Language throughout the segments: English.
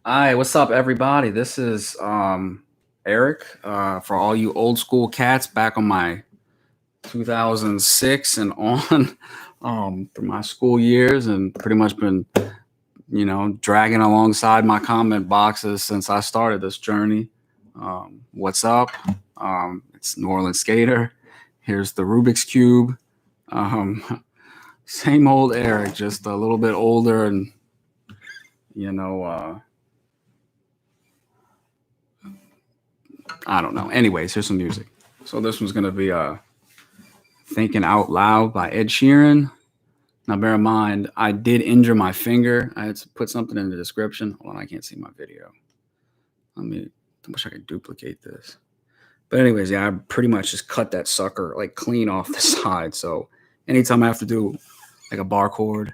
Hi, what's up, everybody? This is Eric. For all you old school cats, back on my 2006 and on through my school years, and pretty much been dragging alongside my comment boxes since I started this journey. What's up? It's New Orleans Skater. Here's the Rubik's Cube. Um, Same old Eric, just a little bit older, and you know. I don't know. Anyways, here's some music. So this one's gonna be "Thinking Out Loud" by Ed Sheeran. Now, bear in mind, I did injure my finger. I had to put something in the description. Hold on, I can't see my video. I wish I could duplicate this. But anyways, yeah, I pretty much just cut that sucker like clean off the side. So anytime I have to do like a bar chord,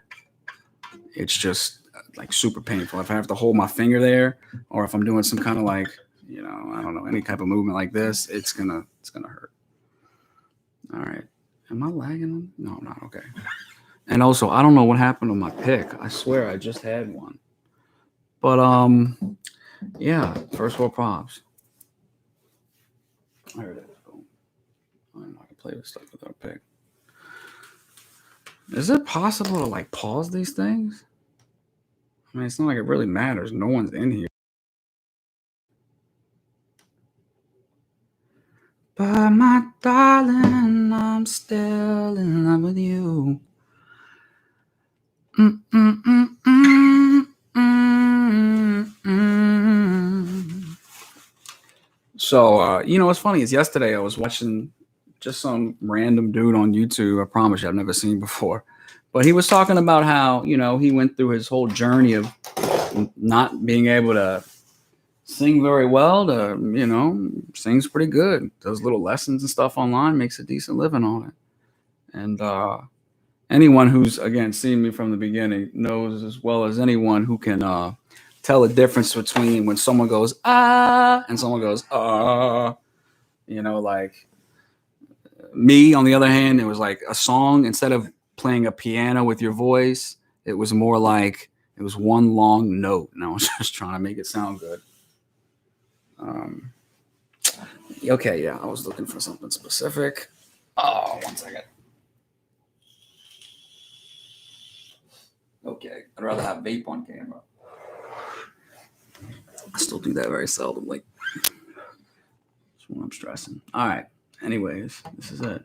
it's just like super painful. If I have to hold my finger there, or if I'm doing some kind of like, I don't know, any type of movement like this, it's gonna hurt. All right. Am I lagging? No, I'm not. Okay. And also, I don't know what happened to my pick. I swear I just had one. But yeah, first world props. There it is. Boom. I don't know how to play with stuff without a pick. Is it possible to like pause these things? I mean, it's not like it really matters. No one's in here. But my darling, I'm still in love with you. So, what's funny is yesterday I was watching just some random dude on YouTube. I promise you, I've never seen before. But he was talking about how, he went through his whole journey of not being able to sing very well to, sings pretty good. Does little lessons and stuff online, makes a decent living on it. And anyone who's, again, seen me from the beginning knows as well as anyone who can tell the difference between when someone goes, ah, and someone goes, ah. Like me, on the other hand, it was like a song, instead of playing a piano with your voice, it was more like it was one long note, and I was just trying to make it sound good. Okay, yeah, I was looking for something specific. Oh, 1 second. Okay, I'd rather have vape on camera. I still do that very seldomly. That's when I'm stressing. All right. Anyways, this is it.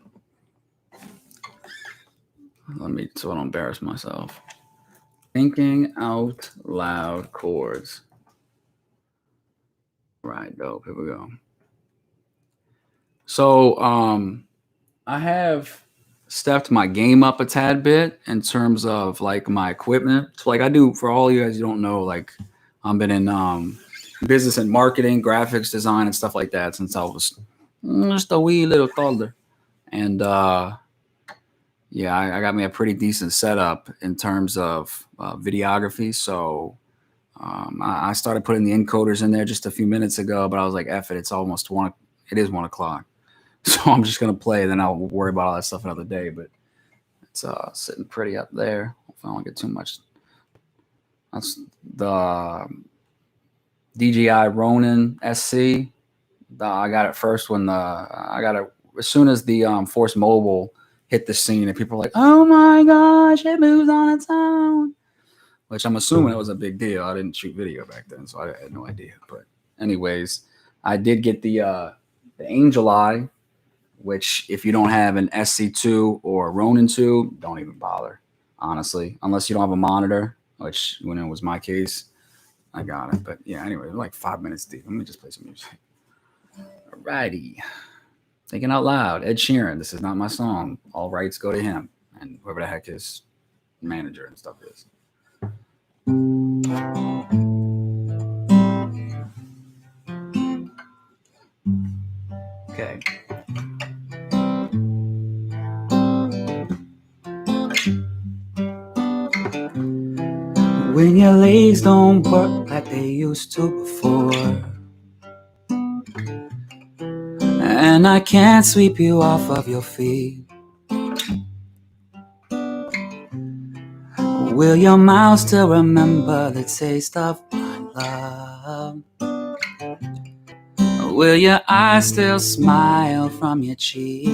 So I don't embarrass myself. Thinking out loud chords. Right, dope. Here we go. So I have stepped my game up a tad bit in terms of like my equipment. So like I do, for all you guys you don't know, like I've been in business and marketing, graphics design, and stuff like that since I was just a wee little toddler. And yeah, I got me a pretty decent setup in terms of videography. So I started putting the encoders in there just a few minutes ago, but I was like, F it, it's almost one. It is 1 o'clock. So I'm just going to play. Then I'll worry about all that stuff another day. But it's sitting pretty up there. If I don't get too much. That's the DJI Ronin SC. I got it first when I got it as soon as the Force Mobile hit the scene, and people were like, "Oh my gosh, it moves on its own," which I'm assuming it was a big deal. I didn't shoot video back then, so I had no idea. But anyways, I did get the Angel Eye, which if you don't have an SC2 or a Ronin 2, don't even bother, honestly, unless you don't have a monitor, which when it was my case, I got it. But yeah, anyway, we're like 5 minutes deep. Let me just play some music. Alrighty. Thinking Out Loud, Ed Sheeran. This is not my song. All rights go to him and whoever the heck his manager and stuff is. Okay. When your legs don't work like they used to before, and I can't sweep you off of your feet, will your mouth still remember the taste of love? Will your eyes still smile from your cheek?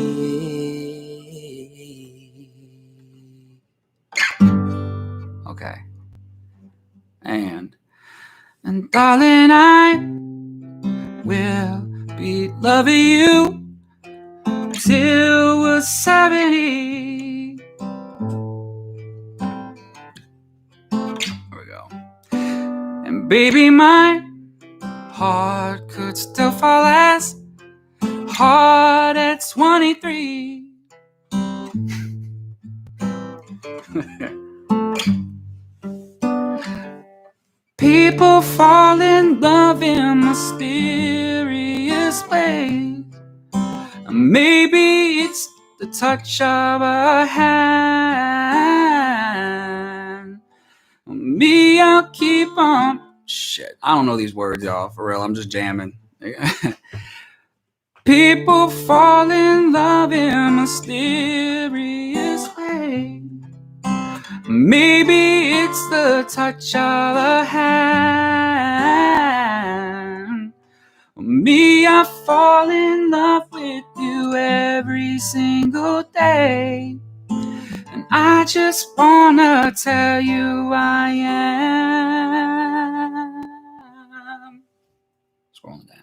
Okay. And darling, I will be loving you till we're 70. There we go. And baby, my heart could still fall as hard at 23. People fall in love in mysterious ways. Maybe it's the touch of a hand. Me, I'll keep on. Shit, I don't know these words, y'all. For real, I'm just jamming. People fall in love in mysterious ways. Maybe it's the touch of a hand. Me, I fall in love with you every single day. And I just wanna tell you I am. Scrolling down.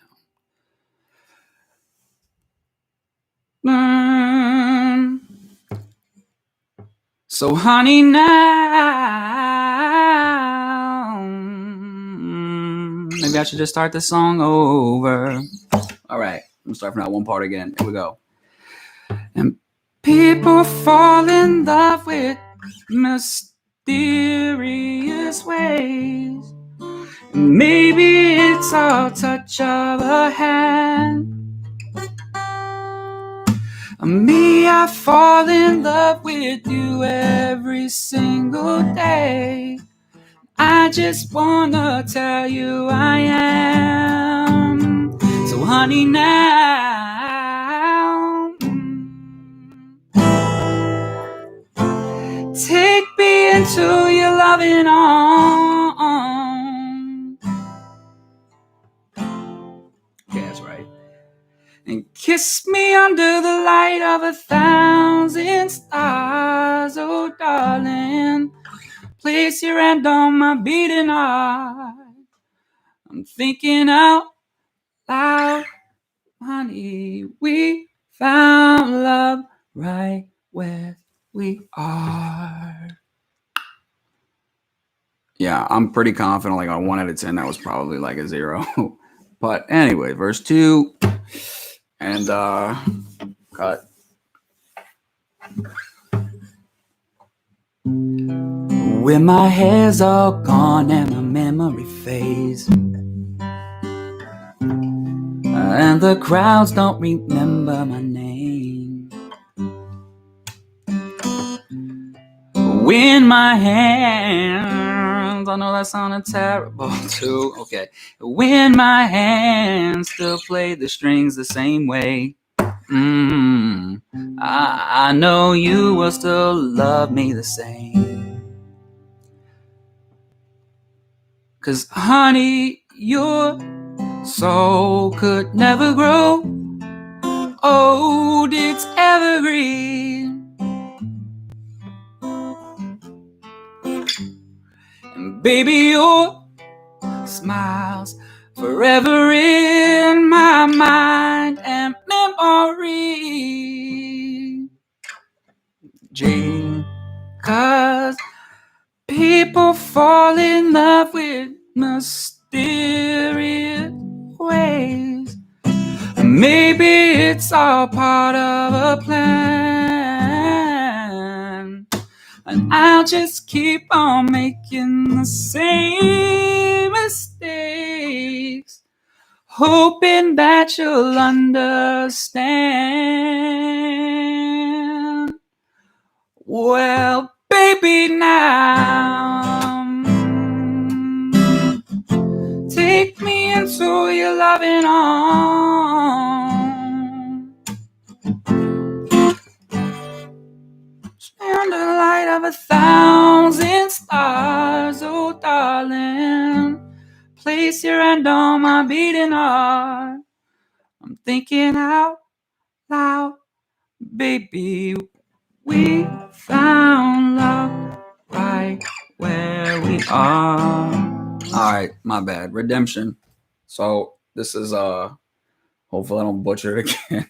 So honey, now maybe I should just start the song over. All right, I'm starting from that one part again. Here we go. And people fall in love with mysterious ways. Maybe it's a touch of a hand. Me, I fall in love with you every single day. I just wanna tell you I am. So honey, now take me into your loving arms. Okay, that's right. And kiss me under the light of 1,000 stars, oh darling. Place your hand on my beating heart. I'm thinking out loud, honey. We found love right where we are. Yeah, I'm pretty confident. Like on 1 out of 10, that was probably like a 0. But anyway, verse 2. And cut. When my hair's all gone and my memory fades, and the crowds don't remember my name, when my hands, I know that sounded terrible too, okay, when my hands still play the strings the same way, I know you will still love me the same. 'Cause honey, your soul could never grow old, it's evergreen. And baby, your smile's forever in my mind and memory. Jane, 'cause people fall in love with mysterious ways. Maybe it's all part of a plan, and I'll just keep on making the same mistakes, hoping that you'll understand. Well, baby, now take me into your loving arms. Under the light of 1,000 stars, oh darling. hand on my beating heart. I'm thinking out loud, baby. We found love right where we are. All right, my bad. Redemption. So this is hopefully I don't butcher it again.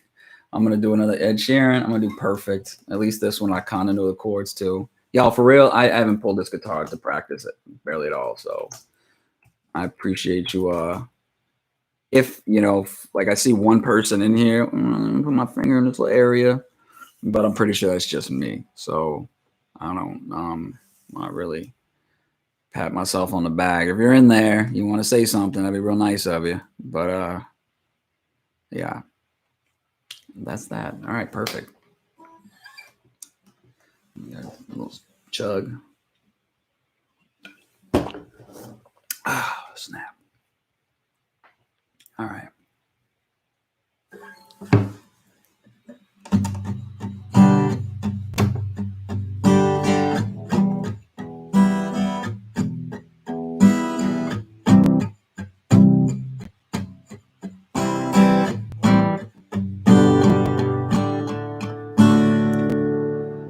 I'm gonna do another Ed Sheeran. I'm gonna do Perfect. At least this one I kind of know the chords too. Y'all, for real, I haven't pulled this guitar to practice it barely at all. So I appreciate you. If you know, like I see one person in here, put my finger in this little area, but I'm pretty sure that's just me. So I don't not really pat myself on the back. If you're in there, you want to say something, that'd be real nice of you. But yeah, that's that. All right, perfect. Got a little chug. Ah, snap. All right.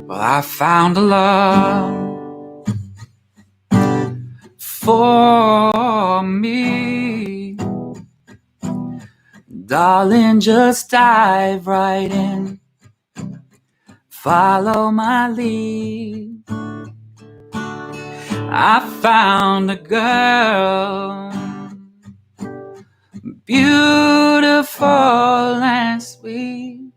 Well, I found a love for me. Darling, just dive right in. Follow my lead. I found a girl, beautiful and sweet.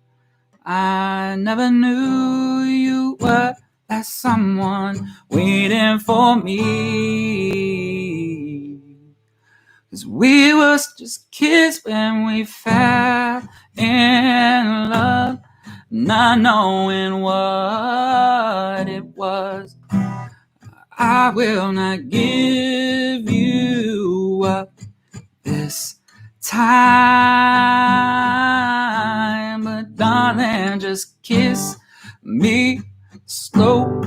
I never knew you were that someone waiting for me. 'Cause we was just kids when we fell in love, not knowing what it was. I will not give you up this time, but darling, just kiss me slow.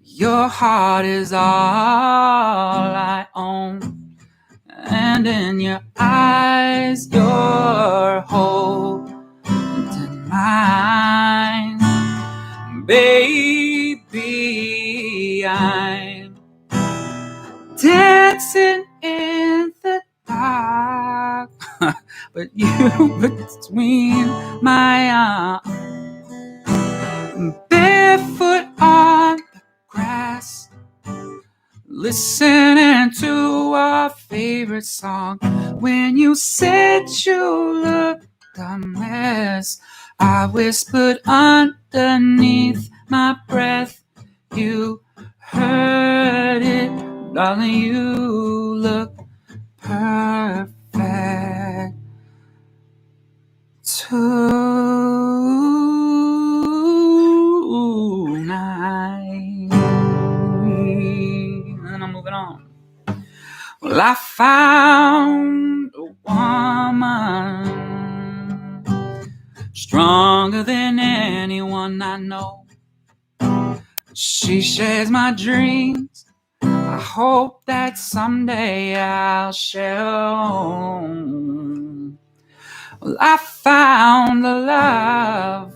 Your heart is all I own, and in your eyes, your hope and mine, baby. I'm dancing in the dark, but you between my arms, barefoot on the grass, listening to our favorite song. When you said you looked a mess, I whispered underneath my breath, you heard it, darling, you look perfect tonight. And I'm moving on. Well, I found a woman stronger than anyone I know. She shares my dreams. I hope that someday I'll share. Well, I found the love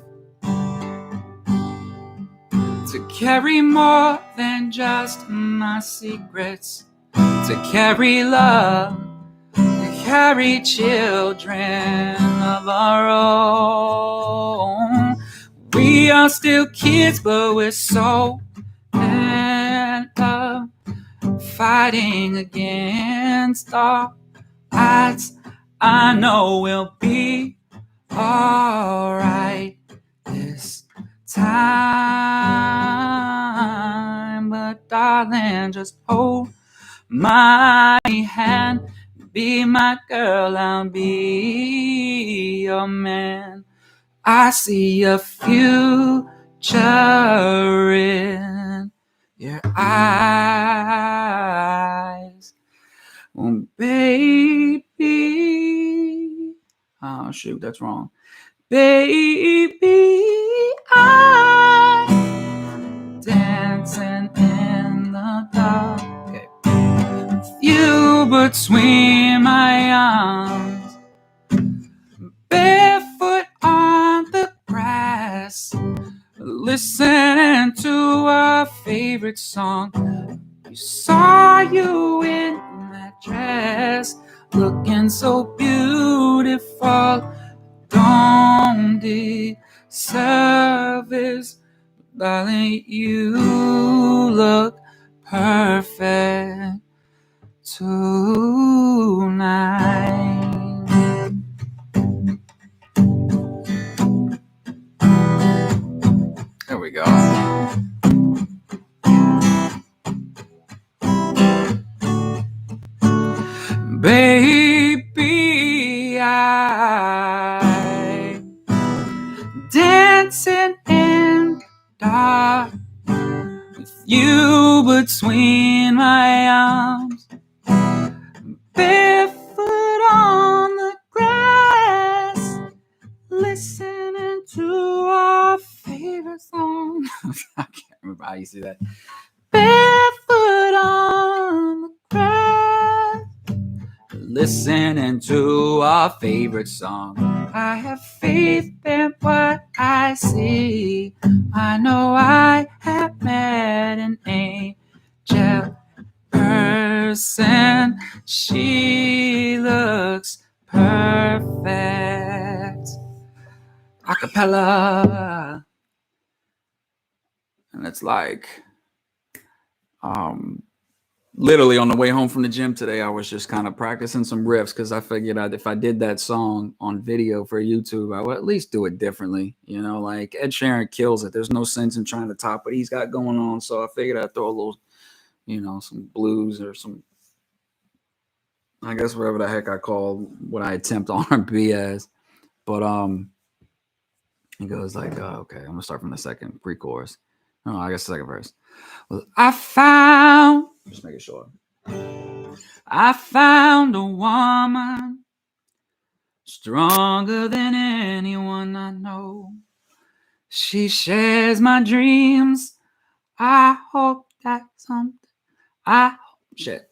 to carry more than just my secrets, to carry love, to carry children of our own. We are still kids, but we're so in love, fighting against all odds. I know we'll be alright this time, but darling, just hold my hand, be my girl, I'll be your man. I see a future in your eyes, oh baby. Oh shoot, that's wrong. Baby, I'm dancing in the dark. Okay. With you between my arms, barefoot on the grass, listening to our favorite song. We saw you in that dress, looking so beautiful. Don't deserve this, darling, you look perfect tonight. There we go. Baby, I dancing in the dark with you between my arms, barefoot on the grass, listening to our favorite song. I can't remember how you say that. Barefoot on the grass, listening to our favorite song. I have faith in what I see. I know I have met an angel person. She looks perfect. Acapella. And it's like, literally on the way home from the gym today, I was just kind of practicing some riffs because I figured out if I did that song on video for YouTube, I would at least do it differently. You know, like Ed Sheeran kills it. There's no sense in trying to top what he's got going on. So I figured I'd throw a little, you know, some blues or some, I guess whatever the heck I call what I attempt R&B as. But it goes like, okay, I'm gonna start from the second pre-chorus. Oh, I guess the second verse. Well, I found, just making sure. I found a woman stronger than anyone I know. She shares my dreams. I hope that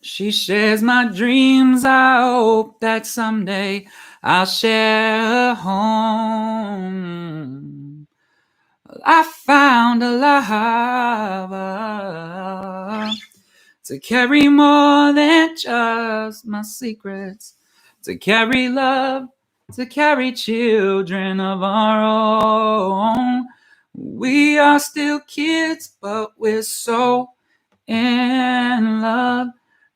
she shares my dreams. I hope that someday I'll share her home. I found a lover to carry more than just my secrets, to carry love, to carry children of our own. We are still kids, but we're so in love,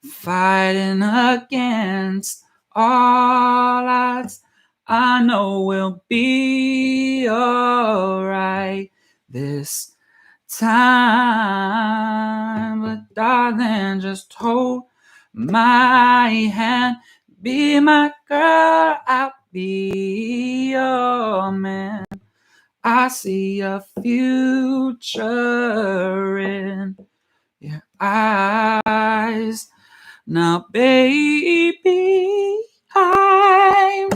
fighting against all odds. I know we'll be alright this time, but darling, just hold my hand, be my girl, I'll be your man. I see a future in your eyes. Now, baby, I'm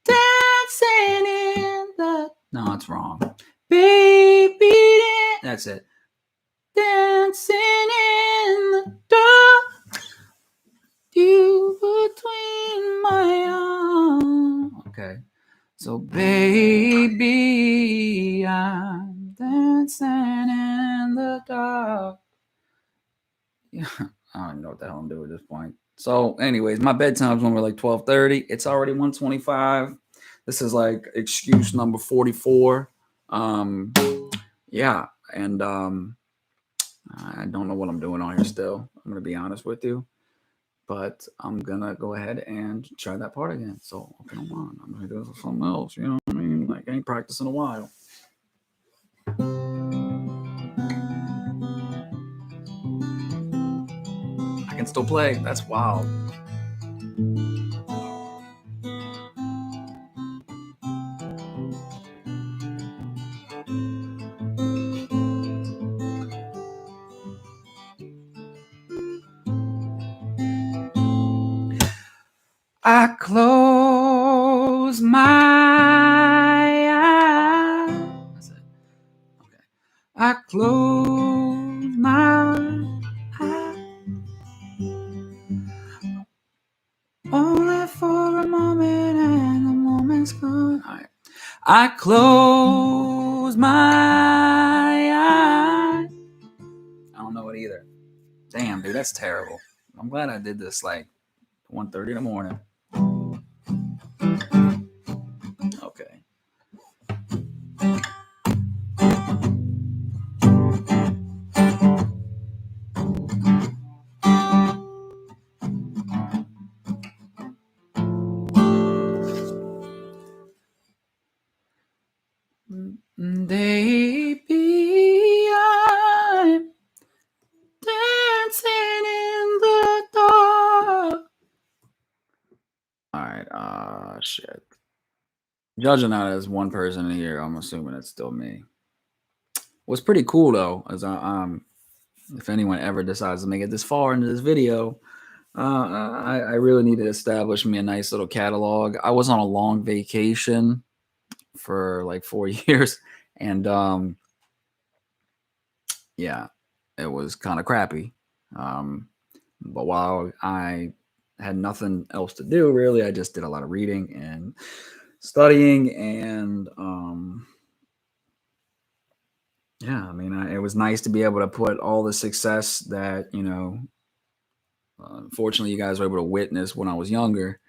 dancing in the... No, it's wrong. Baby, that's it. Dancing in the dark, you between my arms. Okay. So, baby, I'm dancing in the dark. Yeah, I don't know what the hell I'm doing at this point. So, anyways, my bedtime's when we're like 12:30. It's already 1:25. This is like excuse number 44. Yeah, and I don't know what I'm doing on here still. I'm gonna be honest with you, but I'm gonna go ahead and try that part again. So, okay, come on, I'm gonna do something else. You know what I mean? Like I ain't practiced in a while. I can still play. That's wild. I close my eyes. That's it. Okay. I close my eyes. I close my eyes. I don't know it either. Damn, dude, that's terrible. I'm glad I did this like 1:30 in the morning. Okay. Baby, I'm dancing in the dark. All right. Shit. Judging that as one person in here, I'm assuming it's still me. What's pretty cool though is if anyone ever decides to make it this far into this video, I really need to establish me a nice little catalog. I was on a long vacation for like 4 years, and yeah, it was kind of crappy. But while I had nothing else to do, really, I just did a lot of reading and studying, and yeah, I mean, it was nice to be able to put all the success that unfortunately you guys were able to witness when I was younger,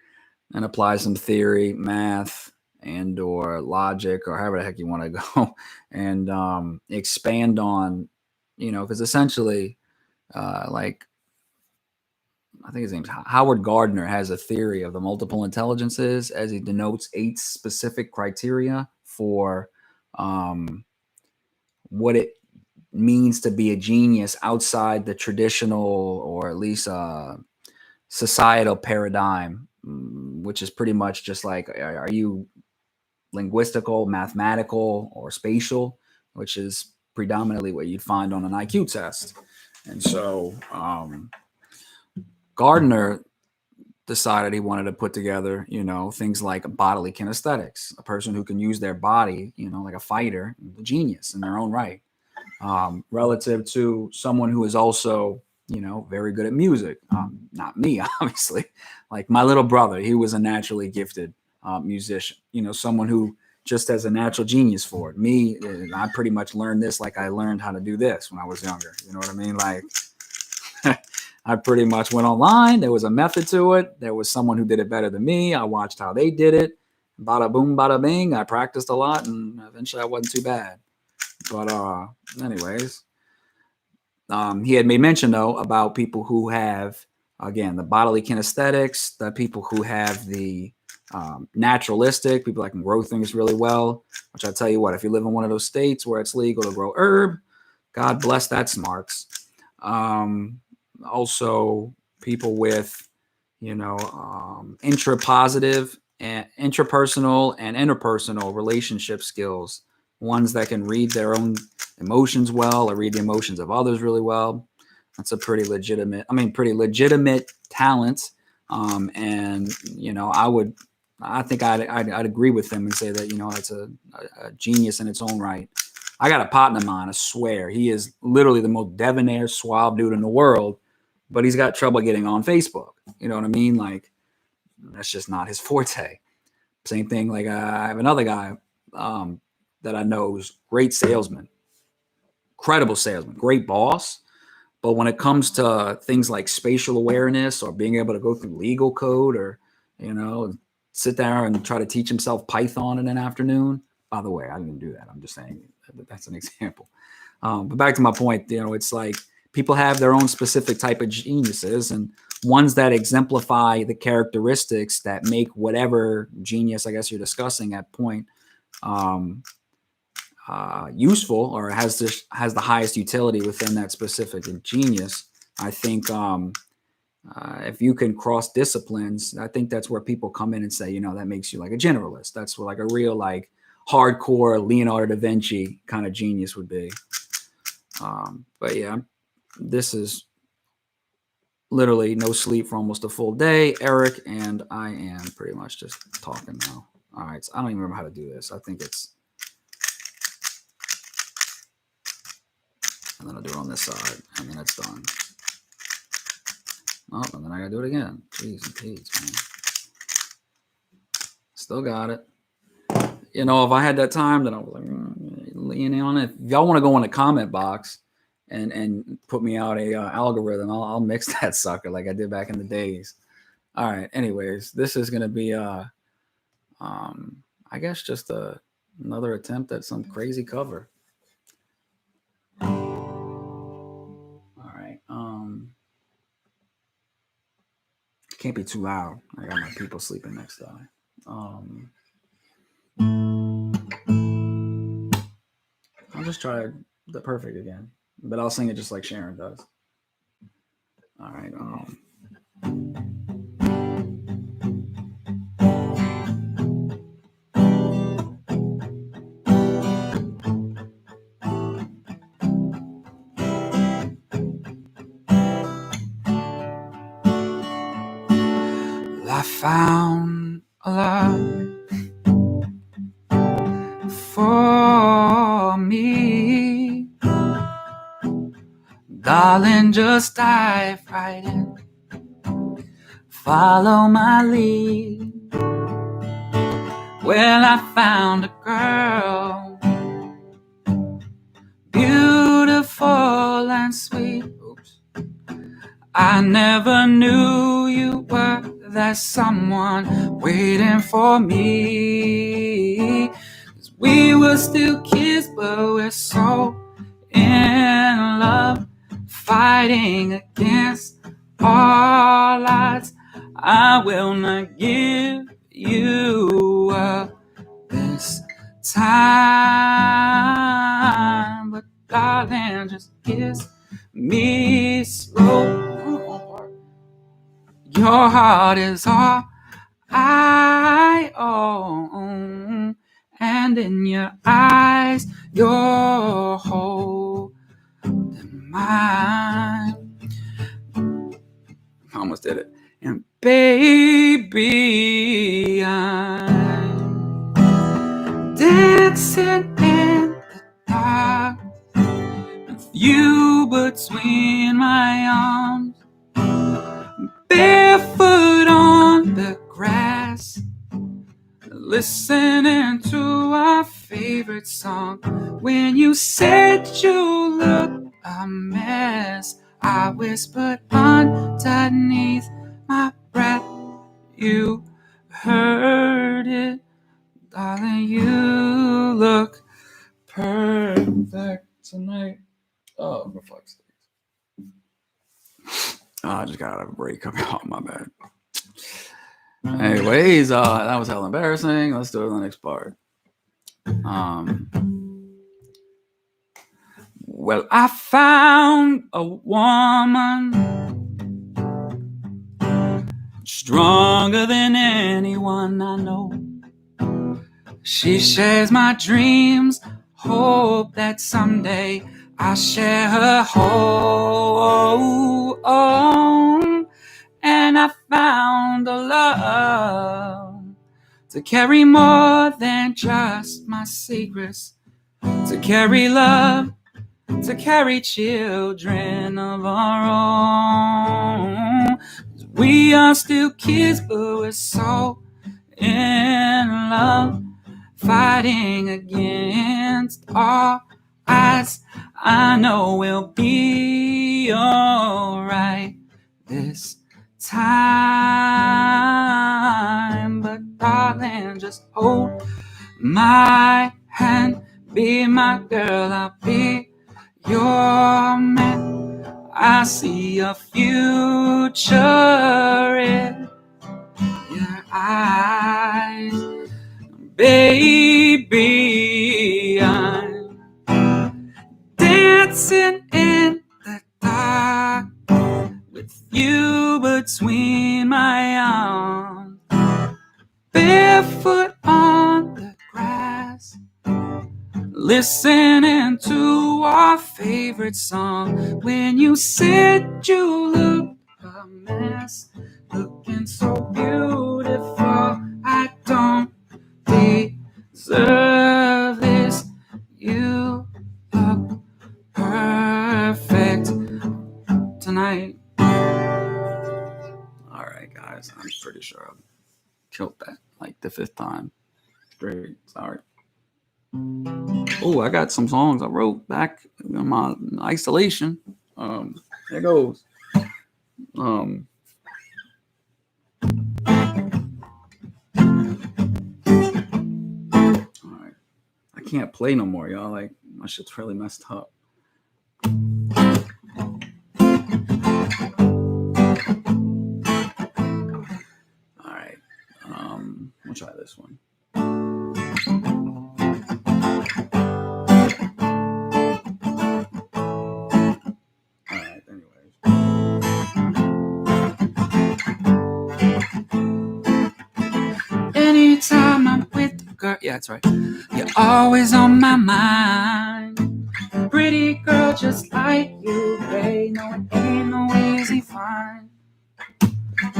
and apply some theory, math, and or logic, or however the heck you want to go, and expand on, because essentially, like I think his name's Howard Gardner has a theory of the multiple intelligences as he denotes 8 specific criteria for what it means to be a genius outside the traditional, or at least societal paradigm, which is pretty much just like, are you linguistical, mathematical, or spatial, which is predominantly what you'd find on an IQ test. And so Gardner decided he wanted to put together, things like bodily kinesthetics, a person who can use their body, like a fighter, a genius in their own right, relative to someone who is also, very good at music. Not me, obviously. Like my little brother, he was a naturally gifted musician, someone who just has a natural genius for it. Me, I pretty much learned this like I learned how to do this when I was younger. You know what I mean? Like, I pretty much went online. There was a method to it. There was someone who did it better than me. I watched how they did it. Bada boom, bada bing. I practiced a lot, and eventually I wasn't too bad. But anyways, he had made mention though about people who have, again, the bodily kinesthetics, the people who have the naturalistic, people that can grow things really well. Which I tell you what, if you live in one of those states where it's legal to grow herb, God bless that smarts. Also people with, intrapositive and intrapersonal and interpersonal relationship skills, ones that can read their own emotions well or read the emotions of others really well. That's a pretty legitimate talent. And I think I'd agree with him and say that it's a genius in its own right. I got a partner of mine, I swear, he is literally the most debonair, suave dude in the world, but he's got trouble getting on Facebook. You know what I mean? Like, that's just not his forte. Same thing. Like, I have another guy that I know who's great salesman, incredible salesman, great boss. But when it comes to things like spatial awareness or being able to go through legal code, or, sit there and try to teach himself Python in an afternoon. By the way, I didn't do that. I'm just saying that's an example. But back to my point, it's like people have their own specific type of geniuses, and ones that exemplify the characteristics that make whatever genius, I guess you're discussing at point, useful, or has the highest utility within that specific genius. I think if you can cross disciplines, I think that's where people come in and say, that makes you like a generalist. That's what like a real like hardcore Leonardo da Vinci kind of genius would be. But yeah, this is literally no sleep for almost a full day, Eric, and I am pretty much just talking now. All right, so I don't even remember how to do this. I think it's, and then I'll do it on this side, and then it's done. Oh, and then I gotta do it again. Jeez and Pete, man. Still got it. if I had that time, then I was like, lean in on it. If y'all want to go in the comment box and put me out a algorithm, I'll mix that sucker like I did back in the days. All right. Anyways, this is gonna be I guess just another attempt at some crazy cover. All right. Can't be too loud. I got my people sleeping next to me. I'll just try the perfect again, but I'll sing it just like Sheeran does. All right. I found a love for me. Darling, just dive right in. Follow my lead. Well, I found a girl, beautiful and sweet. Oops. I never knew you were that someone waiting for me. 'Cause we were still kids, but we're so in love, fighting against all odds. I will not give you up this time, but darling, just kiss me slow. Your heart is all I own, and in your eyes, you're holding mine. I almost did it. And baby, I'm dancing in the dark with you between my arms, barefoot on the grass, listening to our favorite song. When you said you look a mess, I whispered underneath my breath. You heard it, darling. You look perfect tonight. Oh, for fuck's sake. I just got a break coming off, my bad. Anyways, that was hell embarrassing. Let's do it on the next part. Well, I found a woman stronger than anyone I know. She shares my dreams, hope that someday I'll share her home. And I found a love to carry more than just my secrets, to carry love, to carry children of our own. We are still kids, but we're so in love, fighting against all odds. I know we'll be alright this time, but darling, just hold my hand, be my girl, I'll be your man. I see a future in your eyes, baby. I'm dancing in the dark with you between my arms, barefoot on the grass, listening to our favorite song. When you said you looked a mess, looking so beautiful, I don't deserve this. You look perfect tonight. All right, guys, I'm pretty sure I've killed that like the 5th time. Straight. Sorry. Oh, I got some songs I wrote back in my isolation. There goes. All right. I can't play no more, y'all. Like, my shit's really messed up. All right. We'll try this one. All right. Anyways. Anytime I'm with the girl, yeah, that's right. You're always on my mind. Pretty girl just like you, babe. No, it ain't no easy find.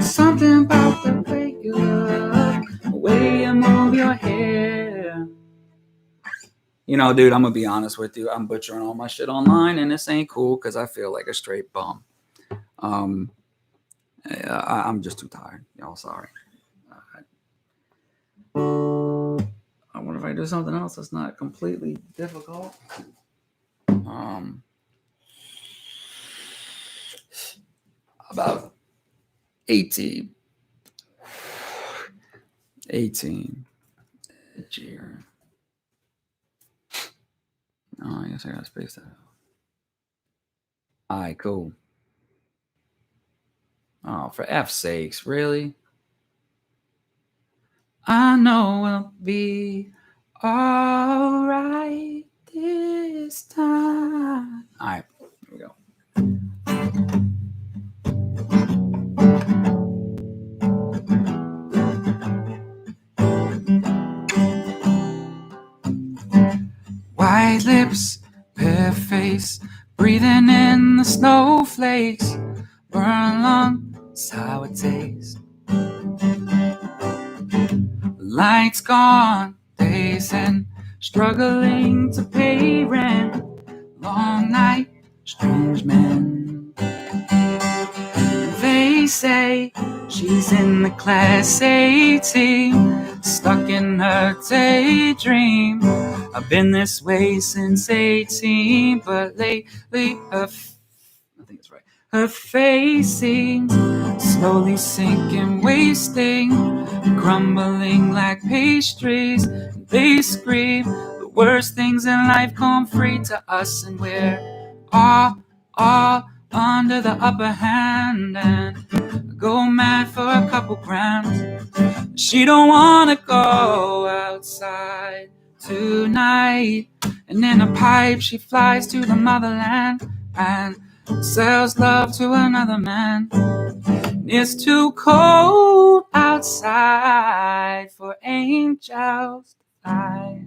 Something about the way you look, the way you move your hair. You know, dude, I'm gonna be honest with you. I'm butchering all my shit online, and this ain't cool because I feel like a straight bum. I'm just too tired. Y'all, sorry. I wonder if I do something else that's not completely difficult. About 18. Sheeran. Oh, I guess I gotta space that out. All right, cool. Oh, for F's sakes, really? I know we'll be all right this time. All right, here we go. White lips, bare face, breathing in the snowflakes, burn lung, sour taste. Lights gone, days in, struggling to pay rent. Long night, strange men. They say she's in the class A team, stuck in her daydream. I've been this way since 18, but lately I think it's right. Her face seems slowly sinking, wasting, crumbling like pastries. They scream the worst things in life come free to us, and we're all under the upper hand and go mad for a couple grams. She don't wanna go outside tonight, and in a pipe she flies to the motherland and sells love to another man. It's too cold outside for angels to fly.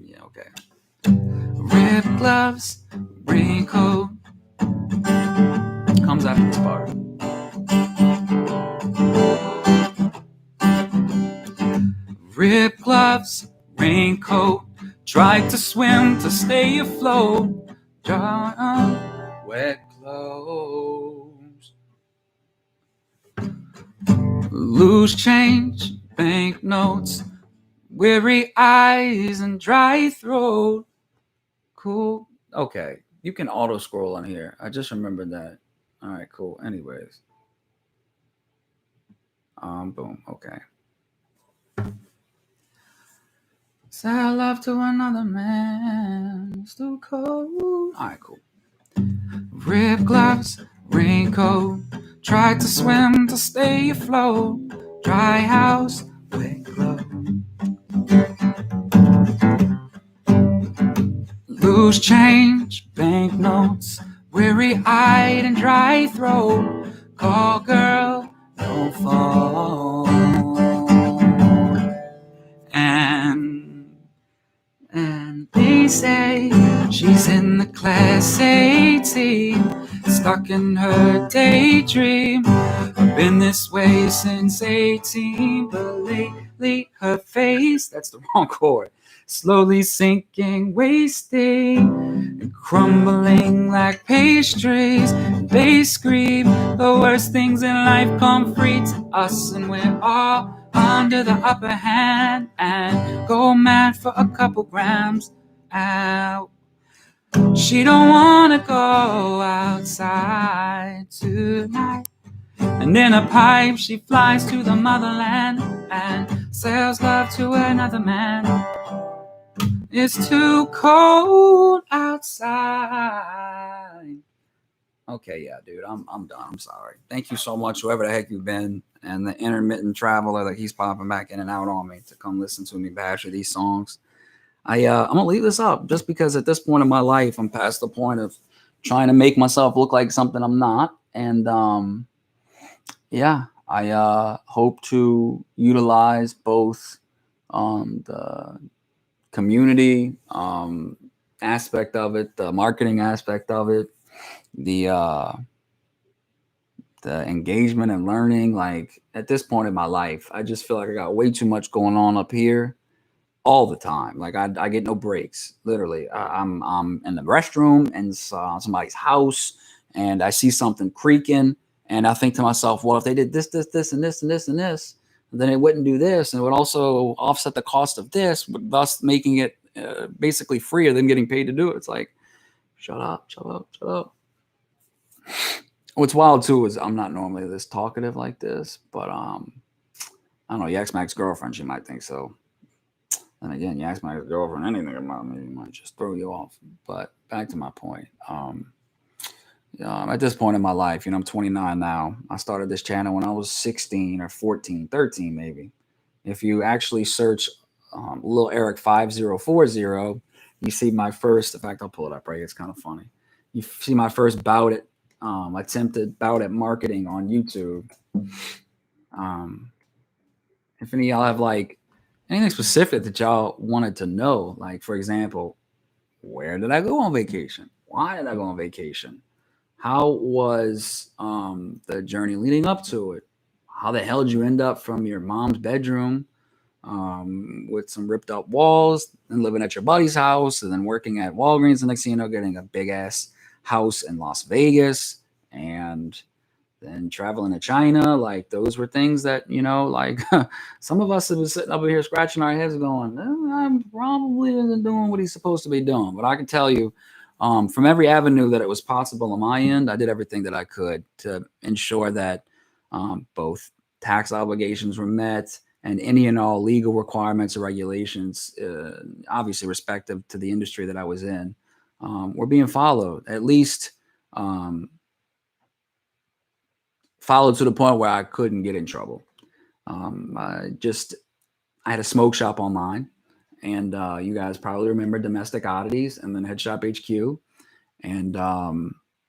Yeah, okay. Ripped gloves, raincoat, comes after this part. Ripped gloves, raincoat, tried to swim to stay afloat, draw on wet clothes. Loose change, banknotes, weary eyes and dry throat. Cool. Okay, you can auto scroll on here. I just remembered that. All right, cool. Anyways, boom. Okay. Sell love to another man. It's too cold. All right, cool. Ripped gloves, raincoat, tried to swim to stay afloat. Dry house, wet clothes. Loose change, banknotes, weary-eyed and dry throat. Call girl, no phone. And they say she's in the class A team, stuck in her daydream. I've Been this way since 18, but lately her face, that's the wrong chord, slowly sinking, wasting, and crumbling like pastries. They scream the worst things in life come free to us, and we're all under the upper hand and go mad for a couple grams out. She don't wanna go outside tonight. And in a pipe she flies to the motherland and sells love to another man. It's too cold outside. Okay, yeah, dude, I'm done. I'm sorry. Thank you so much, whoever the heck you've been, and the intermittent traveler that he's popping back in and out on me to come listen to me bash these songs. I'm gonna leave this up just because at this point in my life, I'm past the point of trying to make myself look like something I'm not, and yeah, I hope to utilize both the community aspect of it, the marketing aspect of it, the engagement and learning. Like at this point in my life, I just feel like I got way too much going on up here all the time. Like I get no breaks. Literally, I'm in the restroom and somebody's house, and I see something creaking, and I think to myself, well, if they did this, this, this, and this, and this, and this, then it wouldn't do this, and it would also offset the cost of this, thus making it basically free than getting paid to do it. It's like, shut up, shut up, shut up. What's wild too is I'm not normally this talkative like this, but I don't know. You ask my ex-girlfriend, she might think so. And again, you ask my girlfriend anything about me, it might just throw you off. But back to my point. At this point in my life, I'm 29 now. I started this channel when I was 16 or 14, 13 maybe. If you actually search Lil Eric 5040, you see my first, in fact, I'll pull it up right here. It's kind of funny. You see my first attempted bout at marketing on YouTube. If any of y'all have like anything specific that y'all wanted to know, like for example, where did I go on vacation? Why did I go on vacation? How was the journey leading up to it? How the hell did you end up from your mom's bedroom with some ripped up walls and living at your buddy's house and then working at Walgreens, and next thing you know, getting a big ass house in Las Vegas and then traveling to China? Like those were things that, like some of us have been sitting up here scratching our heads going, I'm probably isn't doing what he's supposed to be doing. But I can tell you from every avenue that it was possible on my end, I did everything that I could to ensure that both tax obligations were met and any and all legal requirements or regulations, obviously respective to the industry that I was in, were being followed, at least followed to the point where I couldn't get in trouble. I had a smoke shop online, and you guys probably remember Domestic Oddities and then Headshop HQ. And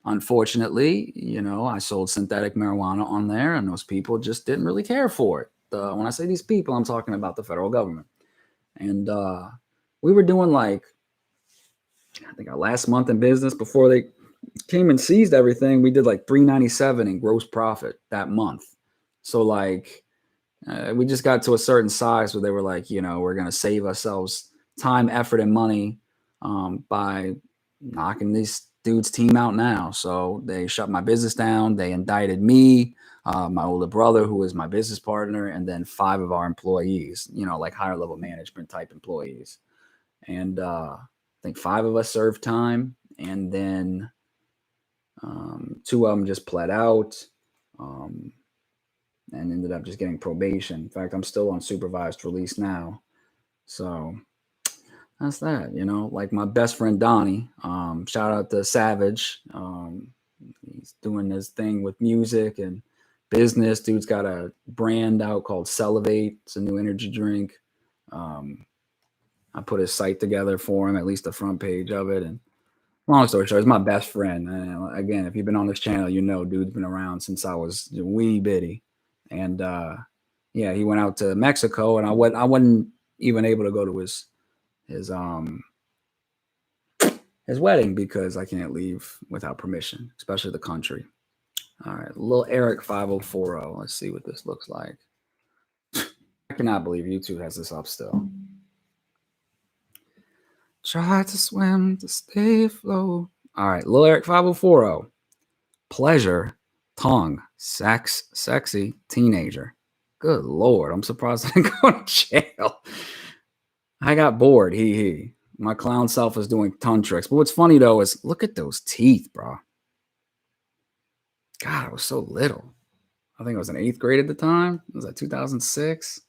unfortunately, I sold synthetic marijuana on there, and those people just didn't really care for it. When I say these people, I'm talking about the federal government. And we were doing I think our last month in business before they came and seized everything, we did like $397 in gross profit that month. So we just got to a certain size where they were like, we're going to save ourselves time, effort, and money by knocking these dudes' team out now. So they shut my business down. They indicted me, my older brother, who is my business partner, and then 5 of our employees, like higher level management type employees. And I think 5 of us served time, and then 2 of them just pled out and ended up just getting probation. In fact, I'm still on supervised release now. So that's that, like my best friend Donnie, shout out to Savage. He's doing his thing with music and business. Dude's got a brand out called Celivate. It's a new energy drink. I put his site together for him, at least the front page of it. And long story short, he's my best friend. And again, if you've been on this channel, dude's been around since I was wee bitty. And yeah, he went out to Mexico, and I wasn't even able to go to his wedding because I can't leave without permission, especially the country. All right, little Eric 5040. Let's see what this looks like. I cannot believe YouTube has this up still. Try to swim to stay afloat. All right, little Eric 5040. Pleasure, tongue, sex, sexy, teenager. Good Lord, I'm surprised I didn't go to jail. I got bored. He. My clown self is doing tongue tricks. But what's funny though is look at those teeth, bro. God, I was so little. I think I was in 8th grade at the time. Was that 2006?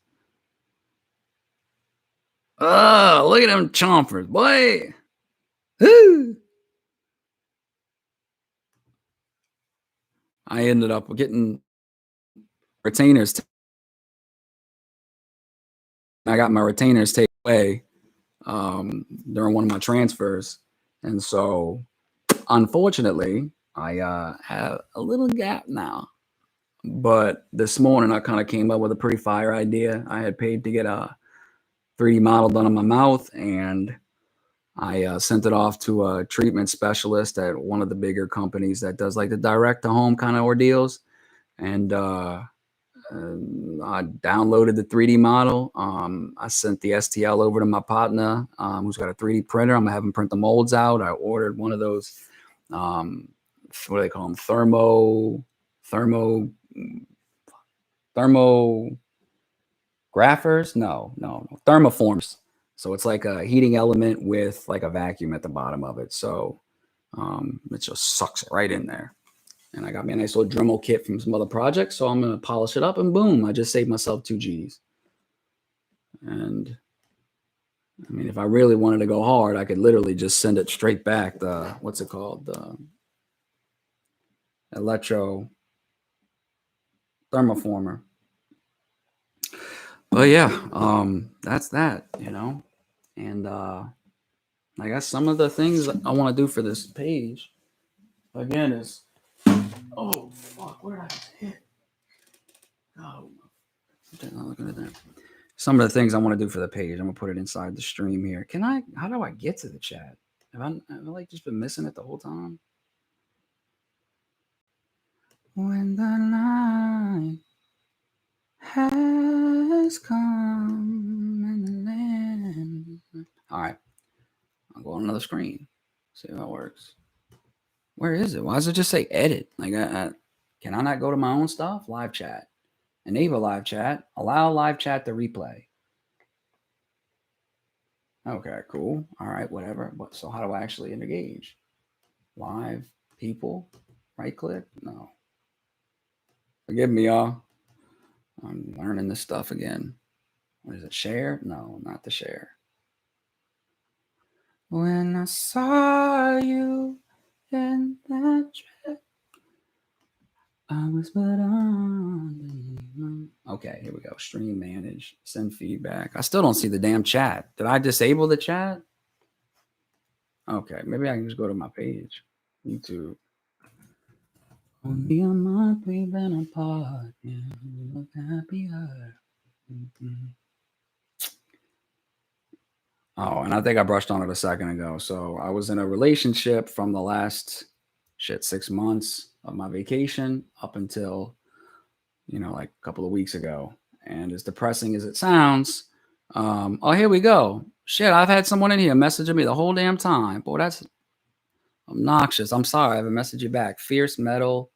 Oh, look at them chompers, boy. Woo. I ended up getting retainers. I got my retainers taken away during one of my transfers. And so, unfortunately, I have a little gap now. But this morning, I kind of came up with a pretty fire idea. I had paid to get a 3D model done on my mouth, and I sent it off to a treatment specialist at one of the bigger companies that does like the direct to home kind of ordeals. And I downloaded the 3D model. I sent the STL over to my partner who's got a 3D printer. I'm gonna have him print the molds out. I ordered one of those, what do they call them? Thermographers? No, thermoforms. So it's like a heating element with like a vacuum at the bottom of it. So it just sucks it right in there. And I got me a nice little Dremel kit from some other projects. So I'm going to polish it up and boom, I just saved myself 2 G's. And I mean, if I really wanted to go hard, I could literally just send it straight back. The, what's it called? The electro thermoformer. But yeah, that's that, you know. And I guess some of the things I want to do for this page, again, is oh fuck, where did I hit? Oh, I'm not looking at that. Some of the things I want to do for the page, I'm gonna put it inside the stream here. Can I? How do I get to the chat? Have I like just been missing it the whole time? When the night has come and the land. All right, I'll go on another screen. See how it works. Where is it? Why does it just say edit? Like, can I not go to my own stuff? Live chat. Enable live chat. Allow live chat to replay. Okay, cool. All right, whatever. But so how do I actually engage? Live people. Right click? No. Forgive me, y'all. I'm learning this stuff again. What is it? Share? No, not the share. When I saw you in that dress, I whispered on. Okay, here we go. Stream manage. Send feedback. I still don't see the damn chat. Did I disable the chat? Okay, maybe I can just go to my page. YouTube. Only a month we've been apart. Yeah, we look happier. Mm-hmm. Oh, and I think I brushed on it a second ago. So I was in a relationship from the last 6 months of my vacation up until, like a couple of weeks ago. And as depressing as it sounds, oh, here we go. Shit, I've had someone in here messaging me the whole damn time. Boy, that's obnoxious. I'm sorry. I haven't messaged you back. Fierce Metal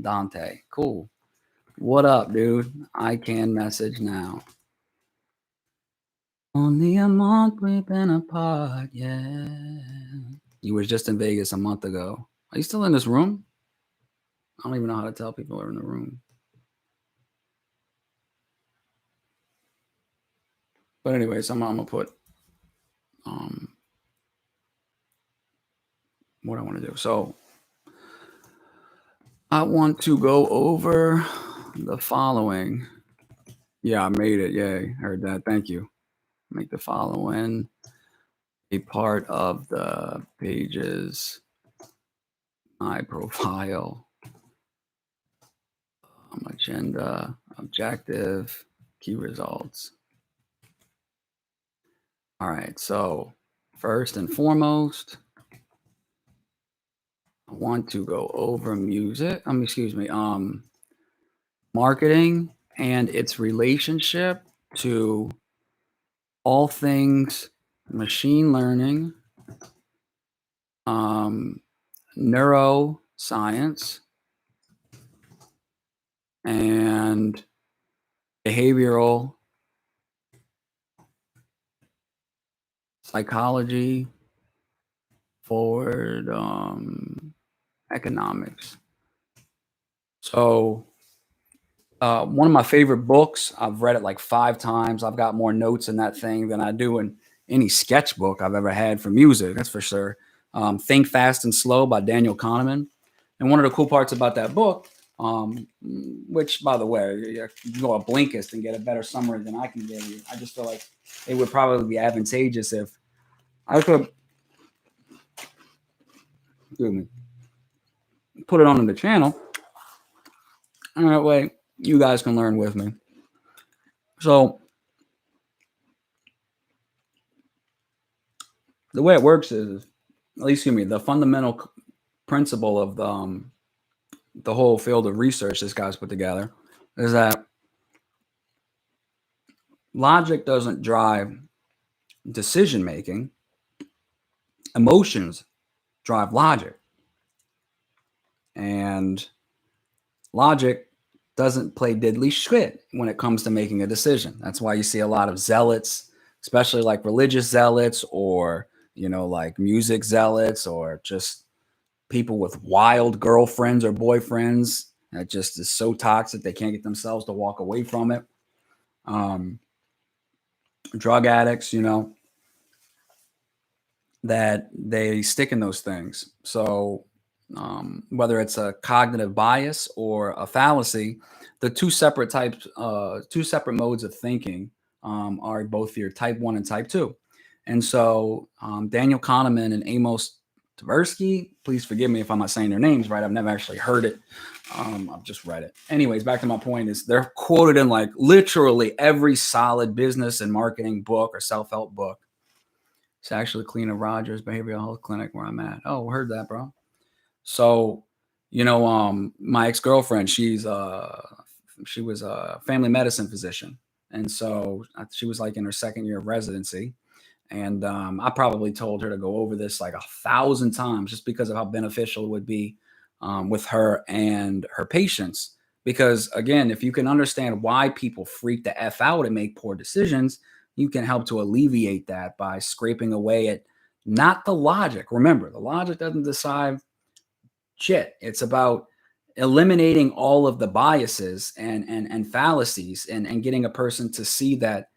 Dante. Cool. What up, dude? I can message now. Only a month we've been apart, yeah. You was just in Vegas a month ago. Are you still in this room? I don't even know how to tell people are in the room. But anyways, I'm gonna put what I want to do. So I want to go over the following. Yeah, I made it. Yay. Heard that. Thank you. Make the following a part of the pages. My profile. Agenda, objective, key results. All right, so first and foremost, I want to go over music. Excuse me. Marketing and its relationship to all things machine learning, neuroscience, and behavioral psychology forward economics. So one of my favorite books, I've read it like 5 times. I've got more notes in that thing than I do in any sketchbook I've ever had for music, that's for sure. Think Fast and Slow by Daniel Kahneman. And one of the cool parts about that book, which, by the way, you can go to Blinkist and get a better summary than I can give you. I just feel like it would probably be advantageous if I could put it on the channel. And that way you guys can learn with me. So the way it works is, at least the fundamental principle of the whole field of research this guy's put together is that logic doesn't drive decision making. Emotions drive logic. And logic doesn't play diddly shit when it comes to making a decision. That's why you see a lot of zealots, especially like religious zealots or, like music zealots or just people with wild girlfriends or boyfriends that just is so toxic they can't get themselves to walk away from it. Drug addicts, that they stick in those things. So whether it's a cognitive bias or a fallacy, the two separate modes of thinking are both your type 1 and type 2. And so Daniel Kahneman and Amos Tversky, please forgive me if I'm not saying their names right. I've never actually heard it. I've just read it. Anyways, back to my point is they're quoted in like literally every solid business and marketing book or self-help book. It's actually Cleena Rogers Behavioral Health Clinic where I'm at. Oh, heard that, bro. So, my ex-girlfriend, she was a family medicine physician. And so she was like in her second year of residency. And I probably told her to go over this like 1,000 times just because of how beneficial it would be with her and her patients. Because again, if you can understand why people freak the F out and make poor decisions, you can help to alleviate that by scraping away at not the logic. Remember, the logic doesn't decide shit. It's about eliminating all of the biases and fallacies and getting a person to see that,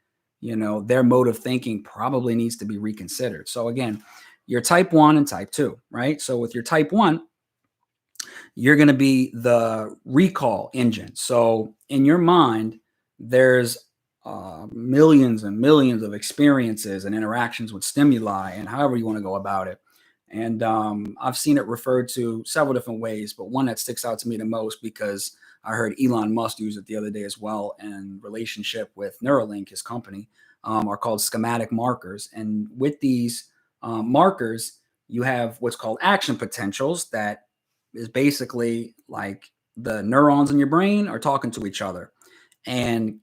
their mode of thinking probably needs to be reconsidered. So again, you're type 1 and type 2, right? So with your type 1, you're going to be the recall engine. So in your mind, there's millions and millions of experiences and interactions with stimuli and however you want to go about it. And I've seen it referred to several different ways, but one that sticks out to me the most because I heard Elon Musk use it the other day as well in relationship with Neuralink, his company, are called schematic markers. And with these markers, you have what's called action potentials that is basically like the neurons in your brain are talking to each other. And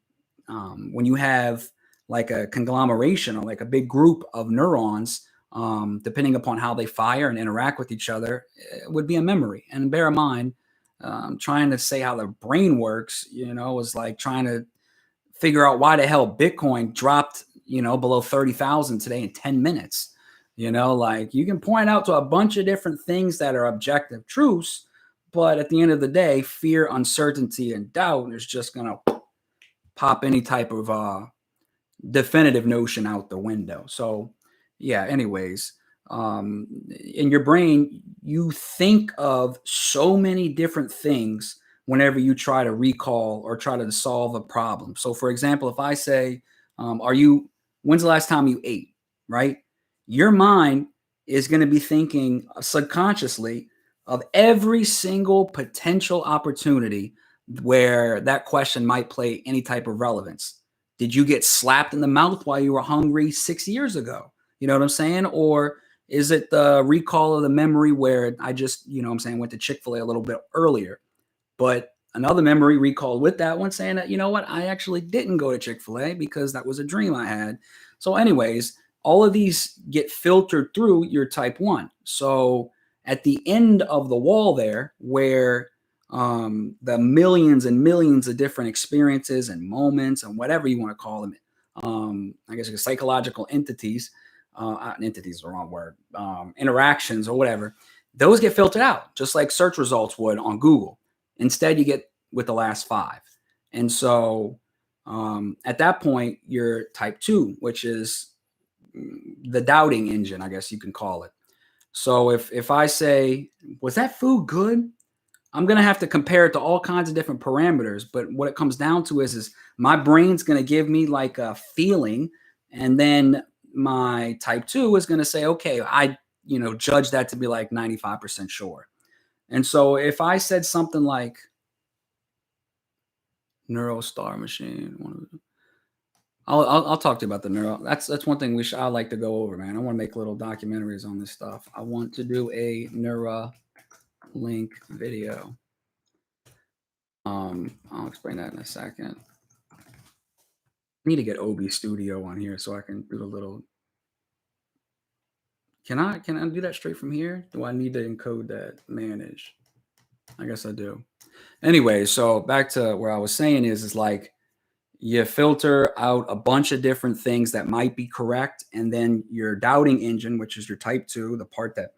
when you have like a conglomeration or like a big group of neurons, depending upon how they fire and interact with each other, it would be a memory. And bear in mind, trying to say how the brain works, is like trying to figure out why the hell Bitcoin dropped, below 30,000 today in 10 minutes. Like you can point out to a bunch of different things that are objective truths, but at the end of the day, fear, uncertainty, and doubt is just going to pop any type of definitive notion out the window. So yeah, anyways, in your brain, you think of so many different things whenever you try to recall or try to solve a problem. So for example, if I say, when's the last time you ate, right? Your mind is going to be thinking subconsciously of every single potential opportunity where that question might play any type of relevance. Did you get slapped in the mouth while you were hungry 6 years ago? You know what I'm saying? Or Is it the recall of the memory where I just, I'm saying, went to Chick-fil-A a little bit earlier, but another memory recalled with that one saying that, I actually didn't go to Chick-fil-A because that was a dream I had. So anyways, all of these get filtered through your type 1. So at the end of the wall there, where the millions and millions of different experiences and moments and whatever you want to call them, I guess psychological entities, entities is the wrong word, interactions or whatever, those get filtered out just like search results would on Google. Instead, you get with the last 5. And so at that point, you're type 2, which is the doubting engine, I guess you can call it. So if I say, was that food good? I'm going to have to compare it to all kinds of different parameters. But what it comes down to is my brain's going to give me like a feeling. And then my type 2 is going to say, okay, I, judge that to be like 95% sure. And so if I said something like Neuro Star Machine, I'll talk to you about the neuro. That's one thing I like to go over, man. I want to make little documentaries on this stuff. I want to do a Neuralink video. I'll explain that in a second. I need to get OB Studio on here so I can do a little. Can I do that straight from here? Do I need to encode that? Manage. I guess I do. Anyway, so back to where I was saying is like you filter out a bunch of different things that might be correct, and then your doubting engine, which is your type 2, the part that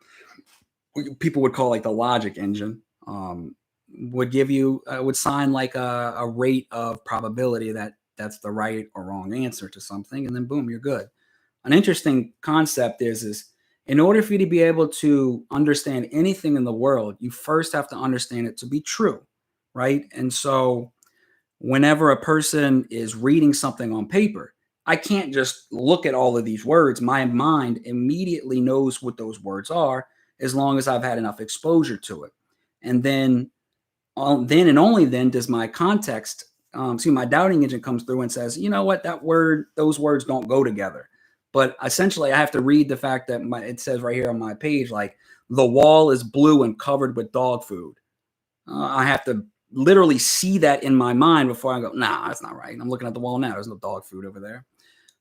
people would call like the logic engine, would give you would sign like a rate of probability that that's the right or wrong answer to something, and then boom, you're good. An interesting concept is in order for you to be able to understand anything in the world, you first have to understand it to be true, right? And so whenever a person is reading something on paper, I can't just look at all of these words. My mind immediately knows what those words are as long as I've had enough exposure to it. And then and only then does my context, my doubting engine comes through and says, you know what, those words don't go together. But essentially, I have to read the fact that it says right here on my page, like the wall is blue and covered with dog food. I have to literally see that in my mind before I go, nah, that's not right. I'm looking at the wall now. There's no dog food over there.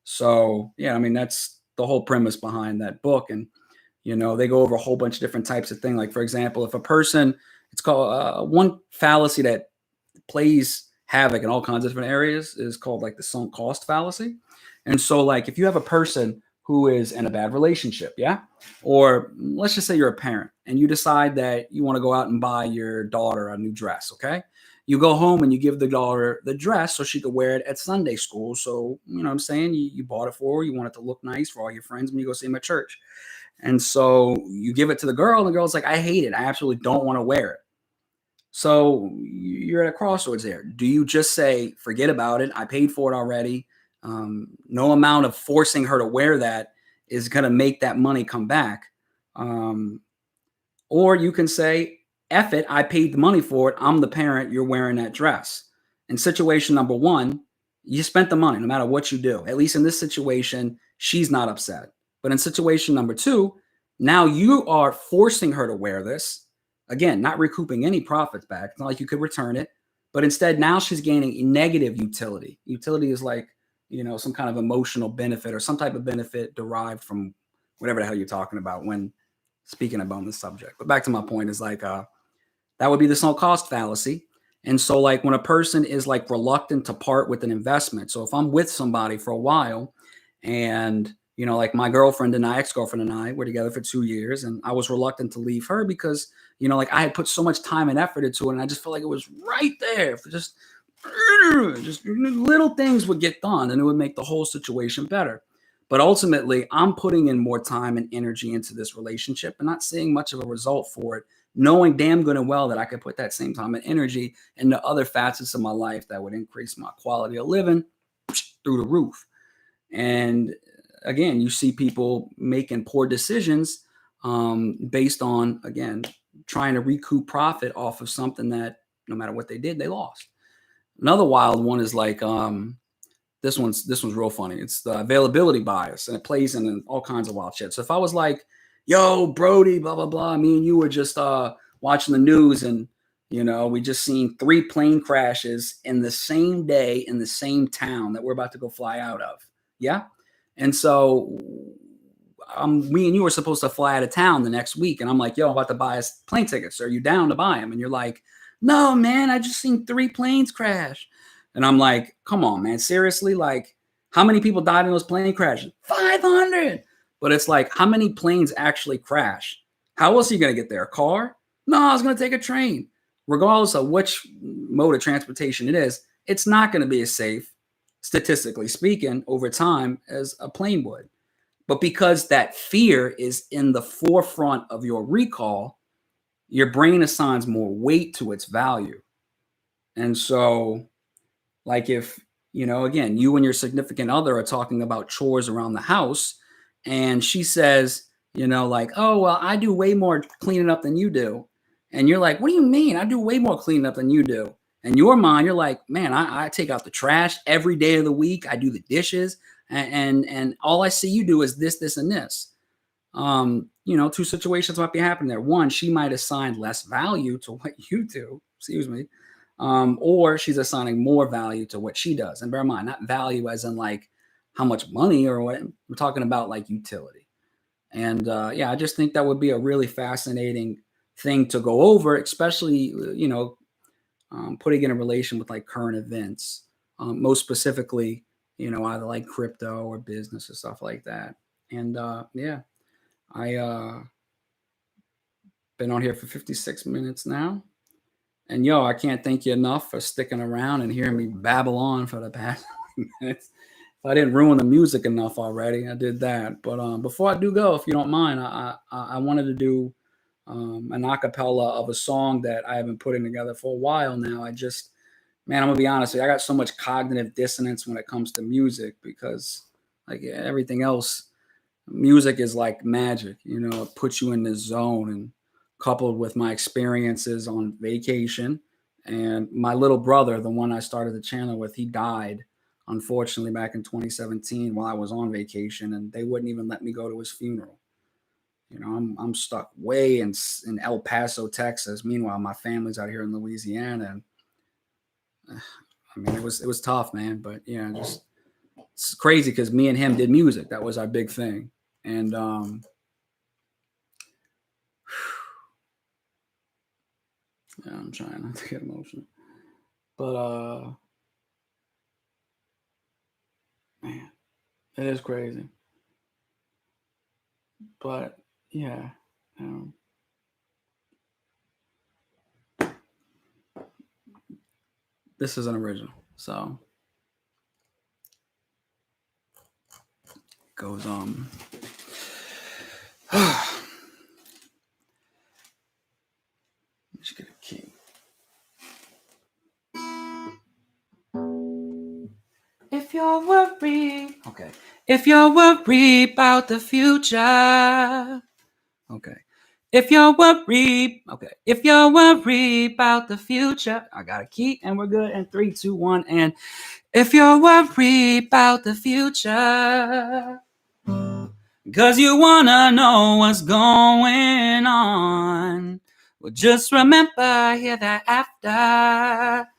So, yeah, I mean, that's the whole premise behind that book. And, they go over a whole bunch of different types of things. Like, for example, if a person, it's called one fallacy that plays havoc in all kinds of different areas is called like the sunk cost fallacy. And so like if you have a person who is in a bad relationship, yeah, or let's just say you're a parent and you decide that you want to go out and buy your daughter a new dress, okay? You go home and you give the daughter the dress so she could wear it at Sunday school. So, what I'm saying? You bought it for her. You want it to look nice for all your friends when you go see them at church. And so you give it to the girl and the girl's like, I hate it. I absolutely don't want to wear it. So you're at a crossroads there. Do you just say, forget about it? I paid for it already. No amount of forcing her to wear that is going to make that money come back. Or you can say, F it, I paid the money for it. I'm the parent. You're wearing that dress. In situation number 1, you spent the money no matter what you do. At least in this situation, she's not upset. But in situation number 2, now you are forcing her to wear this. Again, not recouping any profits back. It's not like you could return it. But instead, now she's gaining a negative utility. Utility is like, some kind of emotional benefit or some type of benefit derived from whatever the hell you're talking about when speaking about this subject. But back to my point is like, that would be the sunk cost fallacy. And so like when a person is like reluctant to part with an investment. So if I'm with somebody for a while and, like my girlfriend and ex-girlfriend and I were together for 2 years and I was reluctant to leave her because, like I had put so much time and effort into it and I just felt like it was right there for just little things would get done and it would make the whole situation better. But ultimately, I'm putting in more time and energy into this relationship and not seeing much of a result for it, knowing damn good and well that I could put that same time and energy into other facets of my life that would increase my quality of living through the roof. And again, you see people making poor decisions based on, again, trying to recoup profit off of something that no matter what they did, they lost. Another wild one is like this one's real funny. It's the availability bias, and it plays in all kinds of wild shit. So if I was like, yo, Brody, blah, blah, blah. Me and you were just watching the news, and, we just seen 3 plane crashes in the same day in the same town that we're about to go fly out of. Yeah. And so me and you were supposed to fly out of town the next week. And I'm like, yo, I'm about to buy us plane tickets. Are you down to buy them? And you're like, no, man, I just seen 3 planes crash. And I'm like, come on, man. Seriously? Like, how many people died in those plane crashes? 500. But it's like, how many planes actually crash? How else are you going to get there? A car? No, I was going to take a train. Regardless of which mode of transportation it is, it's not going to be as safe, statistically speaking, over time as a plane would. But because that fear is in the forefront of your recall, your brain assigns more weight to its value. And so, like if, again, you and your significant other are talking about chores around the house, and she says, like, oh, well, I do way more cleaning up than you do. And you're like, what do you mean? I do way more cleaning up than you do. In your mind, you're like, man, I take out the trash every day of the week. I do the dishes. And all I see you do is this, this, and this. 2 situations might be happening there. One, she might assign less value to what you do. Excuse me. Or she's assigning more value to what she does. And bear in mind, not value as in like how much money or what. We're talking about like utility. And I just think that would be a really fascinating thing to go over, especially, putting in a relation with like current events, most specifically, either like crypto or business or stuff like that. And I been on here for 56 minutes now. And yo, I can't thank you enough for sticking around and hearing me babble on for the past minutes. If I didn't ruin the music enough already, I did that. But before I do go, if you don't mind, I wanted to do an acapella of a song that I have been putting together for a while now. Man, I'm gonna be honest with you, I got so much cognitive dissonance when it comes to music because, like everything else, music is like magic. It puts you in this zone, and coupled with my experiences on vacation and my little brother, the one I started the channel with, he died unfortunately back in 2017 while I was on vacation, and they wouldn't even let me go to his funeral. I'm stuck way in El Paso, Texas. Meanwhile, my family's out here in Louisiana, and I mean, it was tough, man. But yeah, just it's crazy because me and him did music. That was our big thing, and yeah, I'm trying not to get emotional, but man, it is crazy. But yeah, um, this is an original, so it goes Just get a key. If you're worried, okay. If you're worried about the future, okay. If you're worried, okay. If you're worried about the future, I got a key and we're good. And 3, 2, 1. And if you're worried about the future, cause you wanna know what's going on, well, just remember here that after.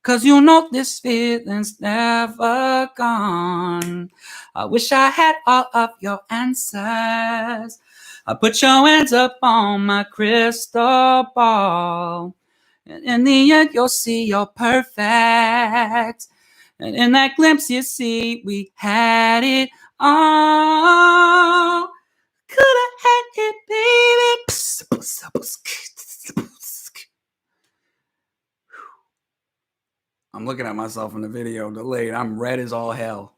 Cause you know this feeling's never gone. I wish I had all of your answers. I put your hands up on my crystal ball. And in the end, you'll see you're perfect. And in that glimpse, you see we had it all. Could have had it, baby. I'm looking at myself in the video delayed. I'm red as all hell.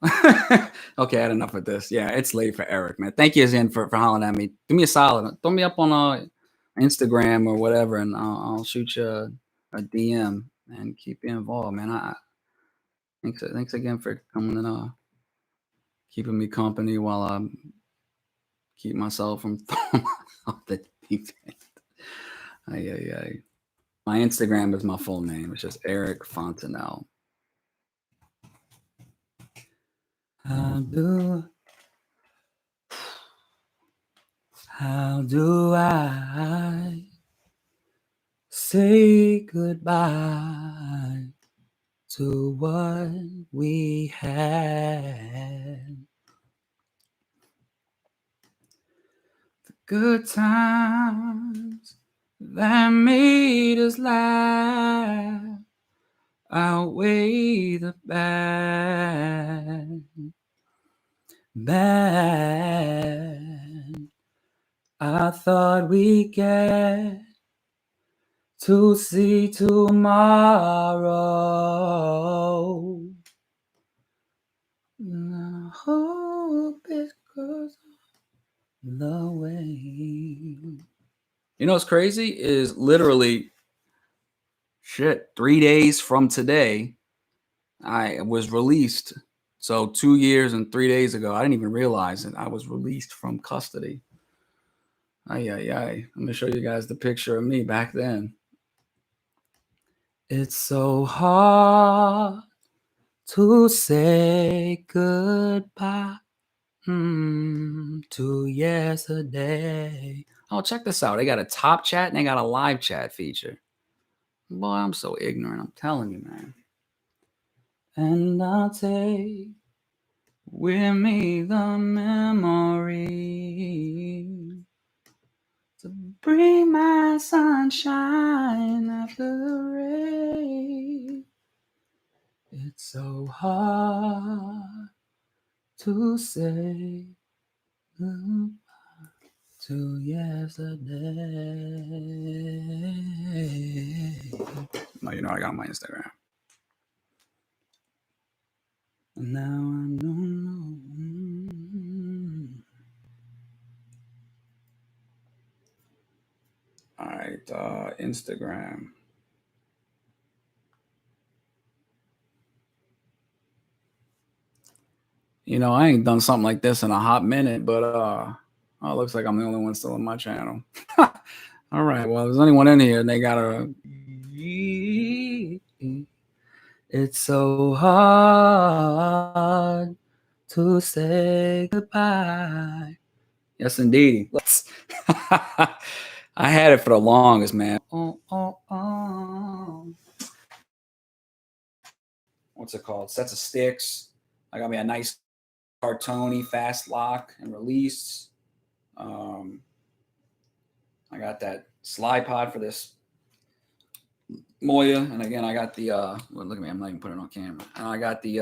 Okay, I had enough of this. Yeah, it's late for Eric, man. Thank you again for hollering at me. Do me a solid. Throw me up on Instagram or whatever, and I'll shoot you a DM and keep you involved, man. Thanks again for coming and keeping me company while I keep myself from throwing off the deep end. Ay. My Instagram is my full name. It's just Eric Fontenelle. I do. How do I say goodbye to what we had? The good times that made us laugh outweigh the bad. I thought we'd get to see tomorrow. I hope it goes the way. You know what's crazy is literally 3 days from today, I was released. So 2 years and 3 days ago, I didn't even realize it. I was released from custody. I'm going to show you guys the picture of me back then. It's so hard to say goodbye to yesterday. Oh, check this out. They got a top chat and they got a live chat feature. Boy, I'm so ignorant. I'm telling you, man. And I'll take with me the memory to bring my sunshine after the rain. It's so hard to say goodbye to yesterday. No, you know I got my Instagram. And now I don't know. All right, Instagram. You know, I ain't done something like this in a hot minute, but it looks like I'm the only one still on my channel. All right, well, if there's anyone in here and they got a... It's so hard to say goodbye. Yes, indeed. Let's... I had it for the longest, man. What's it called? Sets of sticks. I got me a nice cartony fast lock and release. I got that slide pod for this Moya, and again I got the well, look at me, I'm not even putting it on camera. And I got the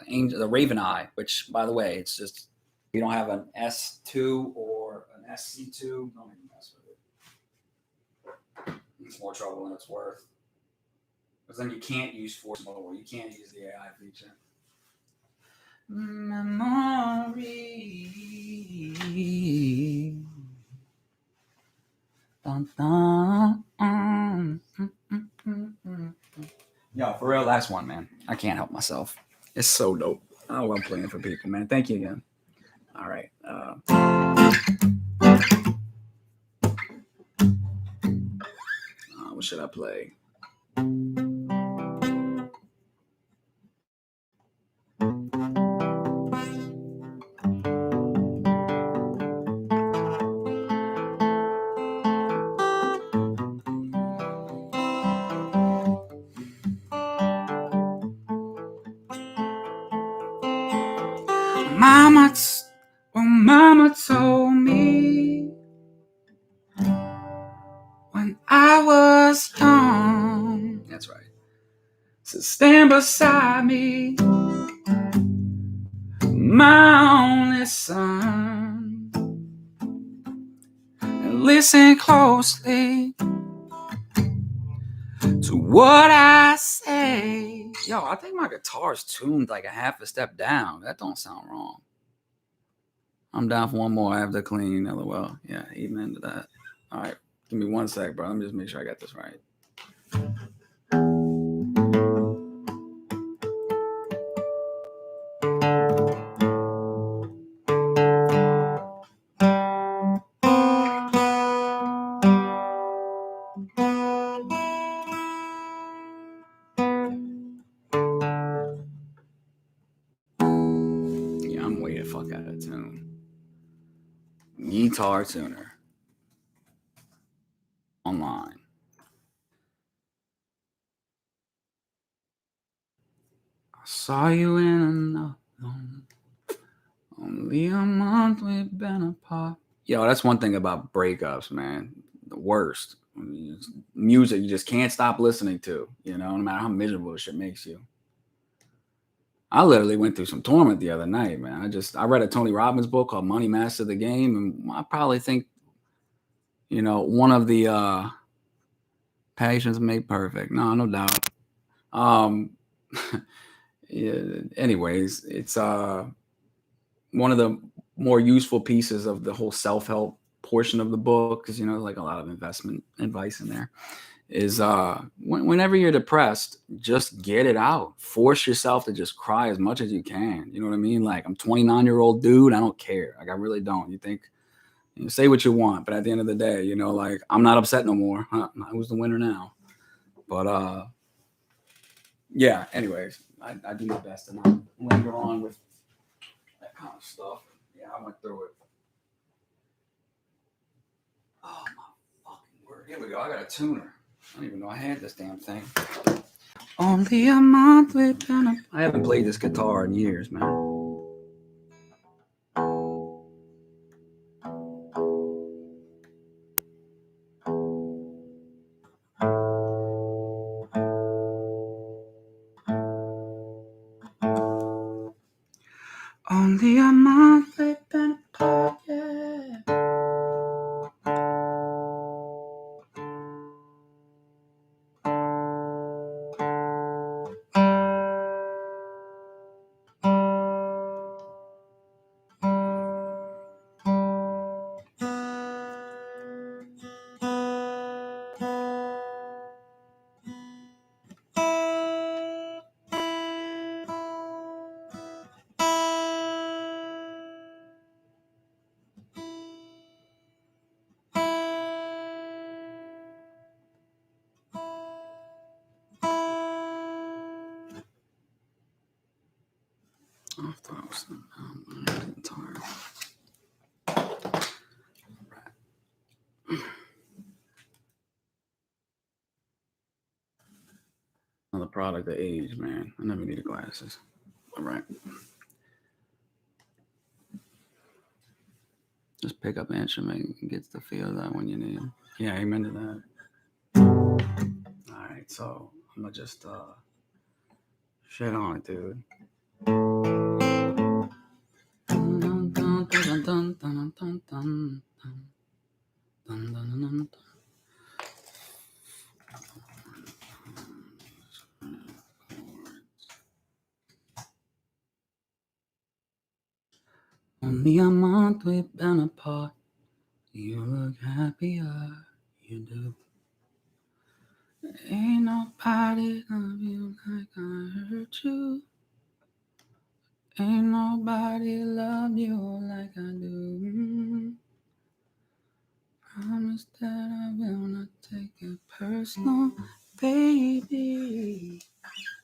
Angel, the Raven Eye, which by the way, it's just you don't have an S2 or an SC2, don't even mess with it. It's more trouble than it's worth. Because then you can't use Force Mobile, you can't use the AI feature. Memory. Dun, dun, Yo, for real, last one, man. I can't help myself. It's so dope. I love playing for people, man. Thank you again. All right. What should I play? Mama told me when I was young. That's right. So stand beside me, my only son, and listen closely to what I say. Yo, I think my guitar's tuned like a half a step down. That don't sound wrong. I'm down for one more. I have to clean. LOL. Yeah, even into that. All right. Give me 1 sec, bro. Let me just make sure I got this right. Yeah, I'm way the fuck out of tune. Guitar tuner. online. I saw you in another one. Only a month we've been apart. Yo, that's one thing about breakups, man. The worst. I mean, music you just can't stop listening to, no matter how miserable shit makes you. I literally went through some torment the other night, man. I read a Tony Robbins book called Money Master the Game, and I probably think, one of the patience made perfect. No doubt. Um yeah, anyways, it's one of the more useful pieces of the whole self-help portion of the book, because like a lot of investment advice in there, is whenever you're depressed, just get it out. Force yourself to just cry as much as you can. You know what I mean? Like, I'm 29-year-old dude, I don't care. Like, I really don't. You think, say what you want, but at the end of the day, like, I'm not upset no more. Who's the winner now? But yeah, anyways, I do my best to not linger on with that kind of stuff. Yeah, I went through it. Oh my fucking word! Here we go. I got a tuner. I don't even know I had this damn thing. Only a month we've been. I haven't played this guitar in years, man. Only a month we've been apart, yeah. I thought I was. I'm getting tired. Another product of age, man. I never needed glasses. All right. Just pick up an instrument and gets the feel of that when you need it. Yeah, amen to that. All right, so I'm gonna just shit on it, dude. Only a month we've been apart. You look happier, you do. Ain't nobody love you like I hurt you. Ain't nobody love you like I do. Promise that I will not take it personal, baby.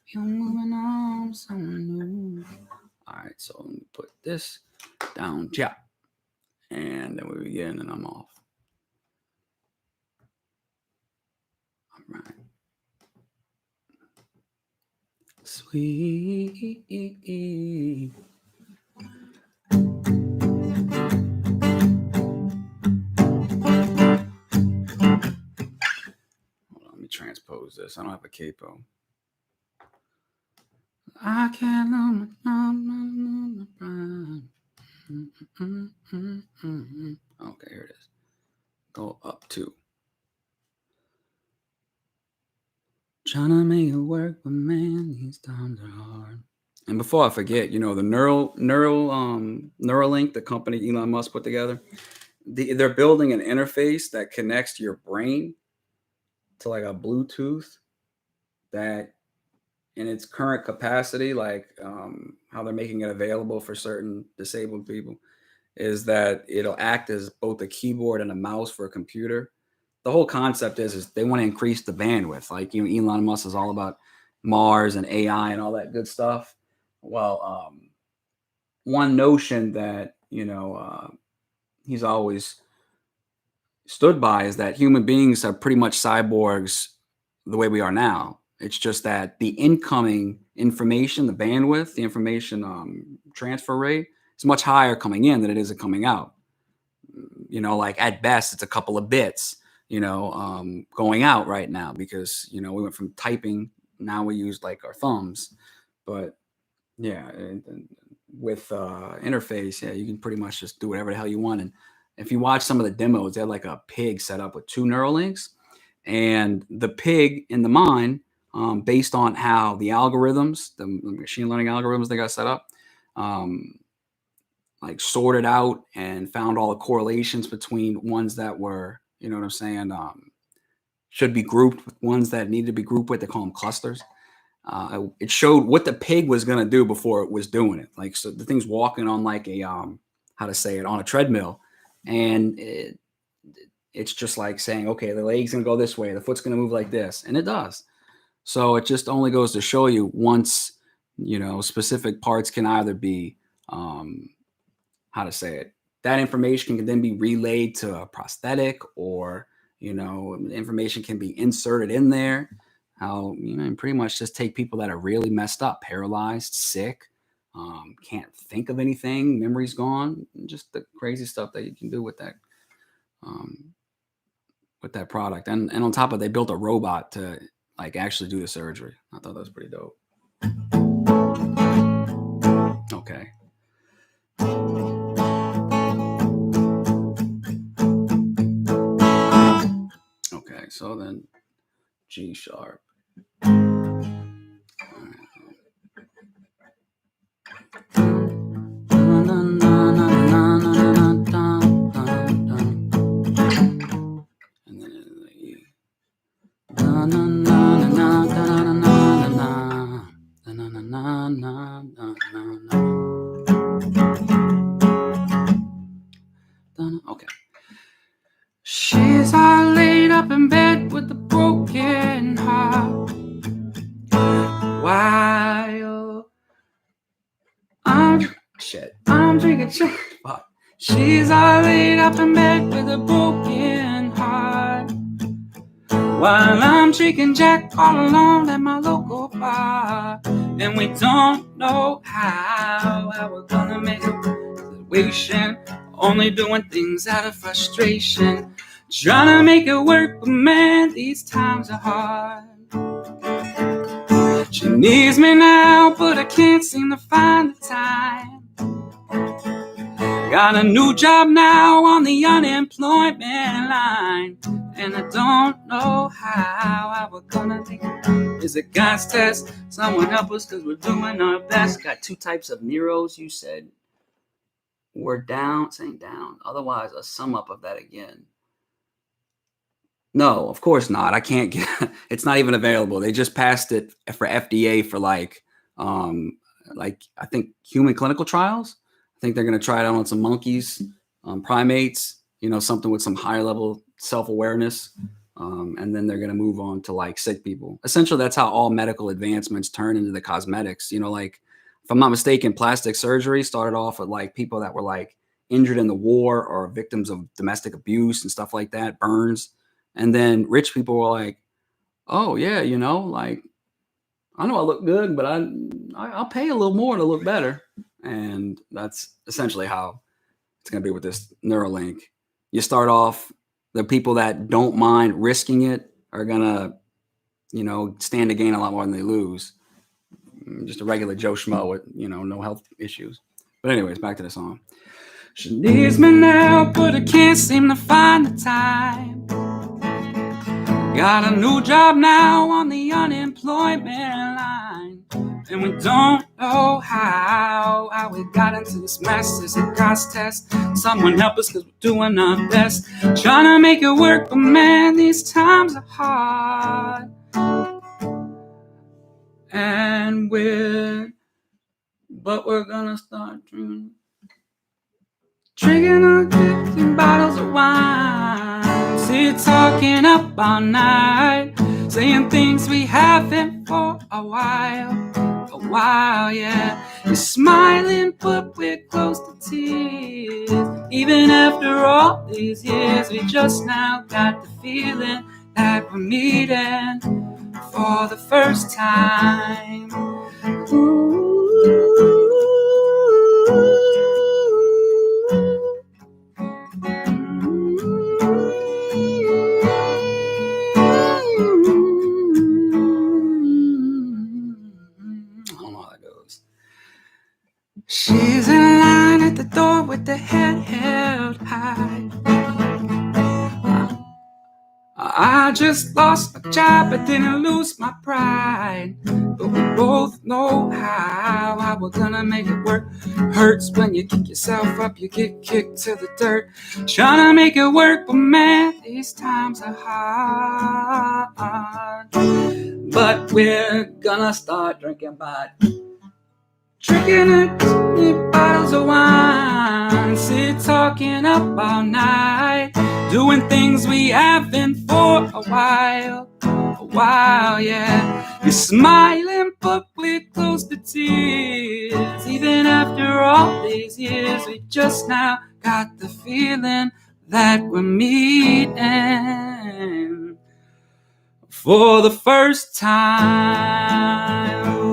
You're moving on, someone new. All right, so let me put this down, chop, and then we begin, and I'm off. All right. Sweet. Hold on, let me transpose this. I don't have a capo. I can't lose my Okay, here it is. Go up 2. Trying to make it work, but man, these times are hard. And before I forget, the Neuralink, the company Elon Musk put together, they're building an interface that connects to your brain to like a Bluetooth that, in its current capacity, like how they're making it available for certain disabled people, is that it'll act as both a keyboard and a mouse for a computer. The whole concept is they want to increase the bandwidth. Like, Elon Musk is all about Mars and AI and all that good stuff. Well, one notion that he's always stood by is that human beings are pretty much cyborgs the way we are now. It's just that the incoming information, the bandwidth, the information transfer rate is much higher coming in than it is coming out. Like at best, it's a couple of bits, going out right now because, we went from typing, now we use like our thumbs. But yeah, and with interface, yeah, you can pretty much just do whatever the hell you want. And if you watch some of the demos, they had like a pig set up with 2 neural links, and the pig in the mind, based on how the algorithms, the machine learning algorithms they got set up, like sorted out and found all the correlations between ones that were, you know what I'm saying, should be grouped with ones that needed to be grouped with. They call them clusters. It showed what the pig was going to do before it was doing it. Like, so the thing's walking on like a, on a treadmill, and it's just like saying, okay, the leg's going to go this way, the foot's going to move like this, and it does. So it just only goes to show you once, specific parts can either be, that information can then be relayed to a prosthetic, or, information can be inserted in there. How, and pretty much just take people that are really messed up, paralyzed, sick, can't think of anything, memory's gone, just the crazy stuff that you can do with that product. And on top of it, they built a robot to like actually do the surgery. I thought that was pretty dope. Okay. Okay, so then G sharp. Okay. She's all laid up in bed with a broken heart, while I'm drinking fuck. She's all laid up in bed with a broken heart, while I'm drinking Jack all alone at my local bar. And we don't know how we're gonna make a situation, only doing things out of frustration, trying to make it work, but man, these times are hard. She needs me now, but I can't seem to find the time. Got a new job now on the unemployment line, and I don't know how we're gonna make it. Is it God's test? Someone help us, cause we're doing our best. Got 2 types of Neros, you said. We're down, saying down. Otherwise, a sum up of that again. No, of course not. I can't get. It's not even available. They just passed it for FDA for like I think human clinical trials. I think they're going to try it out on some monkeys, primates. Something with some higher level self-awareness, and then they're going to move on to like sick people. Essentially, that's how all medical advancements turn into the cosmetics. Like, if I'm not mistaken, plastic surgery started off with like people that were like injured in the war or victims of domestic abuse and stuff like that, burns. And then rich people were like, oh yeah, like, I know I look good, but I'll pay a little more to look better. And that's essentially how it's going to be with this Neuralink. You start off, the people that don't mind risking it are going to, stand to gain a lot more than they lose. Just a regular Joe Schmo with, no health issues. But anyways, back to the song. She needs me now, but I can't seem to find the time. Got a new job now on the unemployment line, and we don't know how we got into this mess. It's a God's test. Someone help us, cause we're doing our best, trying to make it work, but man, these times are hard. And we're gonna start drinking on 15 bottles of wine. Sit talking up all night, saying things we haven't for a while, yeah. You're smiling, but we're close to tears. Even after all these years, we just now got the feeling that we're meeting for the first time. She's in line at the door with the head held high. I just lost my job, but didn't lose my pride. But we both know how we're gonna make it work. Hurts when you kick yourself up, you get kicked to the dirt. Trying to make it work, but man, these times are hard. But we're gonna start drinking drinking bottles of wine, sit talking up all night, doing things we haven't for a while, yeah. You're smiling, but we're close to tears. Even after all these years, we just now got the feeling that we're meeting for the first time.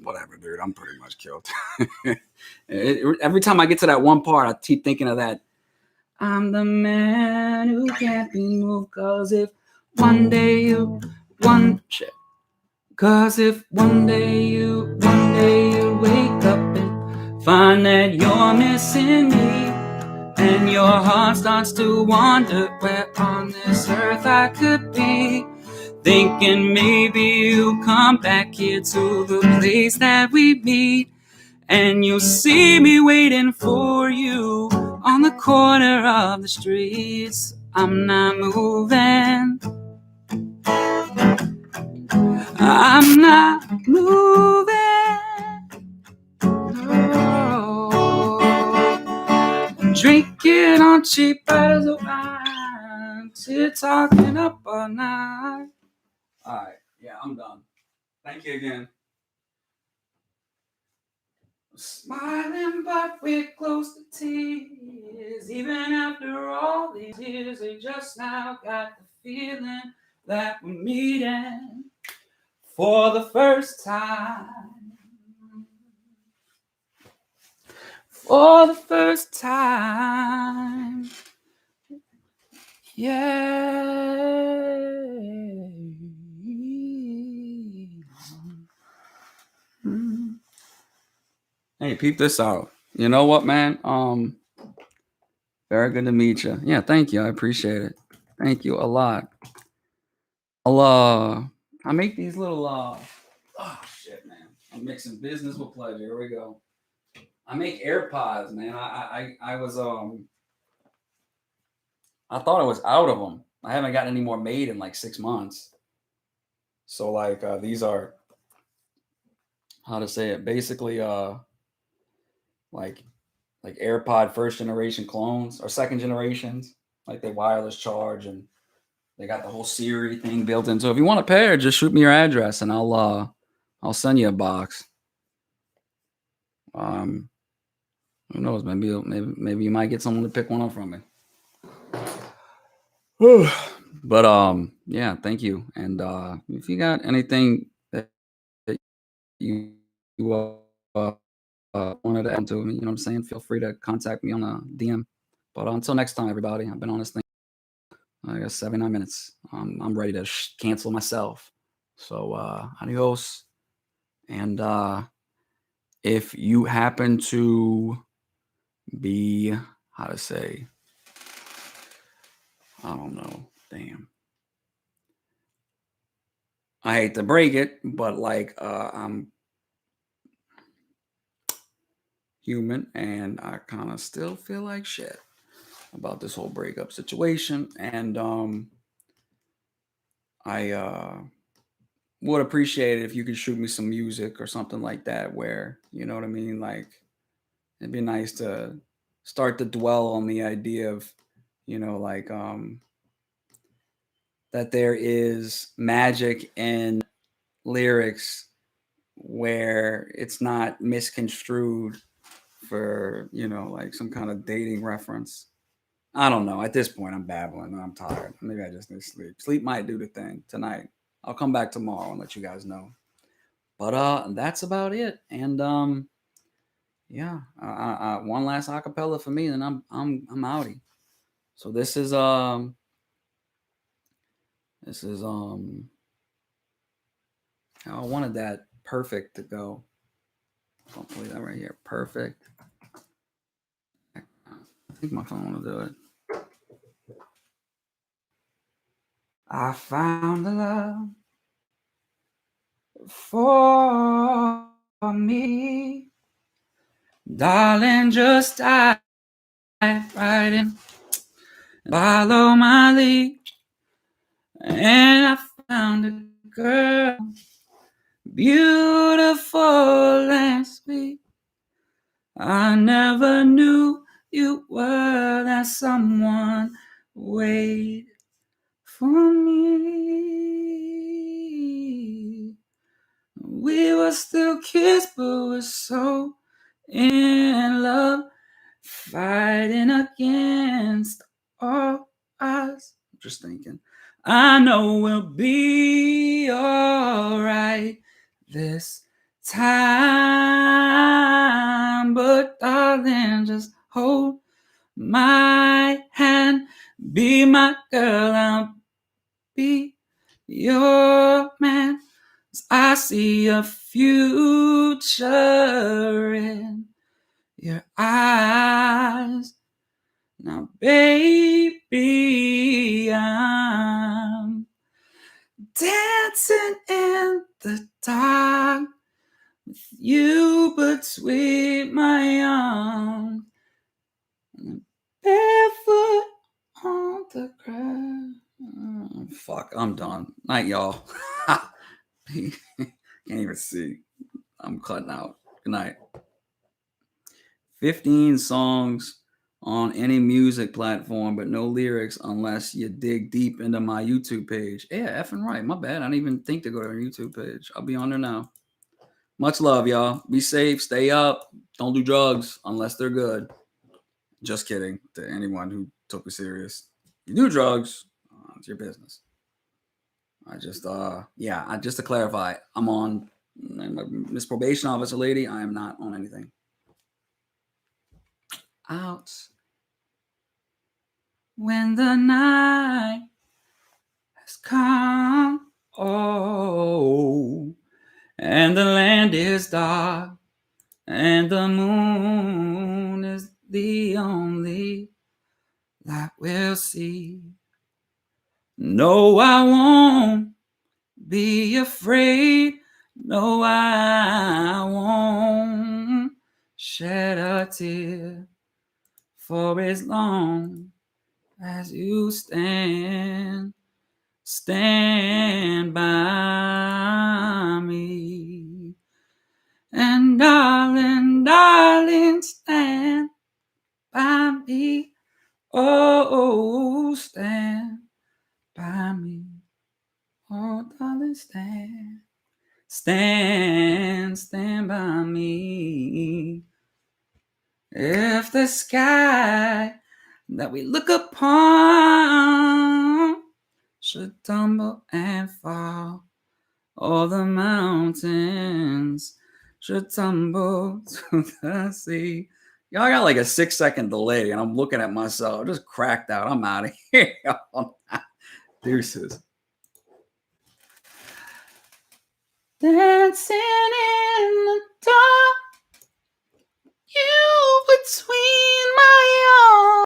Whatever, dude. I'm pretty much killed. Every time I get to that one part, I keep thinking of that. I'm the man who can't be moved, cause if one day you wake up and find that you're missing me, and your heart starts to wonder where on this earth I could be, thinking maybe you'll come back here to the place that we meet, and you'll see me waiting for you on the corner of the streets. I'm not moving. I'm not moving. No. Drinking on cheap bottles of wine, sit talking up all night. All right, yeah, I'm done. Thank you again. Smiling, but we're close to tears. Even after all these years, we just now got the feeling that we're meeting for the first time. For the first time. Yeah. Hey, peep this out. You know what, man? Very good to meet you. Yeah, thank you. I appreciate it. Thank you a lot. I make these little oh shit, man. I'm mixing business with pleasure. Here we go. I make AirPods, man. I was I thought I was out of them. I haven't gotten any more made in like 6 months. So like these are, how to say it, basically like AirPod first generation clones or second generations. Like they wireless charge and they got the whole Siri thing built in. So if you want a pair, just shoot me your address and I'll send you a box. Who knows? Maybe you might get someone to pick one up from me. But yeah, thank you. And if you got anything that you wanted to add to me, you know what I'm saying, feel free to contact me on a DM. But until next time, everybody, I've been on this thing, I guess 79 minutes. I'm ready to cancel myself. So adios. And if you happen to be, how to say, I don't know, damn. I hate to break it, but like I'm human and I kind of still feel like shit about this whole breakup situation. And I would appreciate it if you could shoot me some music or something like that where, you know what I mean? Like it'd be nice to start to dwell on the idea of, you know, like that there is magic in lyrics where it's not misconstrued for, like some kind of dating reference. I don't know. At this point, I'm babbling. I'm tired. Maybe I just need sleep. Sleep might do the thing tonight. I'll come back tomorrow and let you guys know. But that's about it. And yeah, one last acapella for me, and I'm outie. So this is I wanted that perfect to go. I'll play that right here. Perfect. I think my phone will do it. I found a love for me. Darling, just dive right in. Follow my lead. And I found a girl, beautiful and sweet. I never knew you were that someone wait for me. We were still kids, but we're so in love, fighting against all odds. Just thinking, I know we'll be alright this time, but darling, just hold my hand, be my girl, I'll be your man. I see a future in your eyes. Now, baby, I'm dancing in the dark with you between my arms, barefoot on the ground. Oh, fuck, I'm done. Night, y'all. Can't even see. I'm cutting out. Good night. 15 songs on any music platform, but no lyrics unless you dig deep into my YouTube page. Yeah, effing right. My bad. I didn't even think to go to our YouTube page. I'll be on there now. Much love, y'all. Be safe. Stay up. Don't do drugs unless they're good. Just kidding to anyone who took it serious. You do drugs, it's your business. Just to clarify, I'm on Miss Probation Officer Lady. I am not on anything. Out when the night has come, oh, and the land is dark, and the moon is the only light we'll see. No, I won't be afraid. No, I won't shed a tear for as long as you stand by me. And darling, stand by me. Oh, stand by me. Oh, darling, stand by me. If the sky that we look upon should tumble and fall, all the mountains should tumble to the sea. Y'all got like a 6-second delay, and I'm looking at myself. Just cracked out. I'm out of here. Deuces. Dancing in the dark.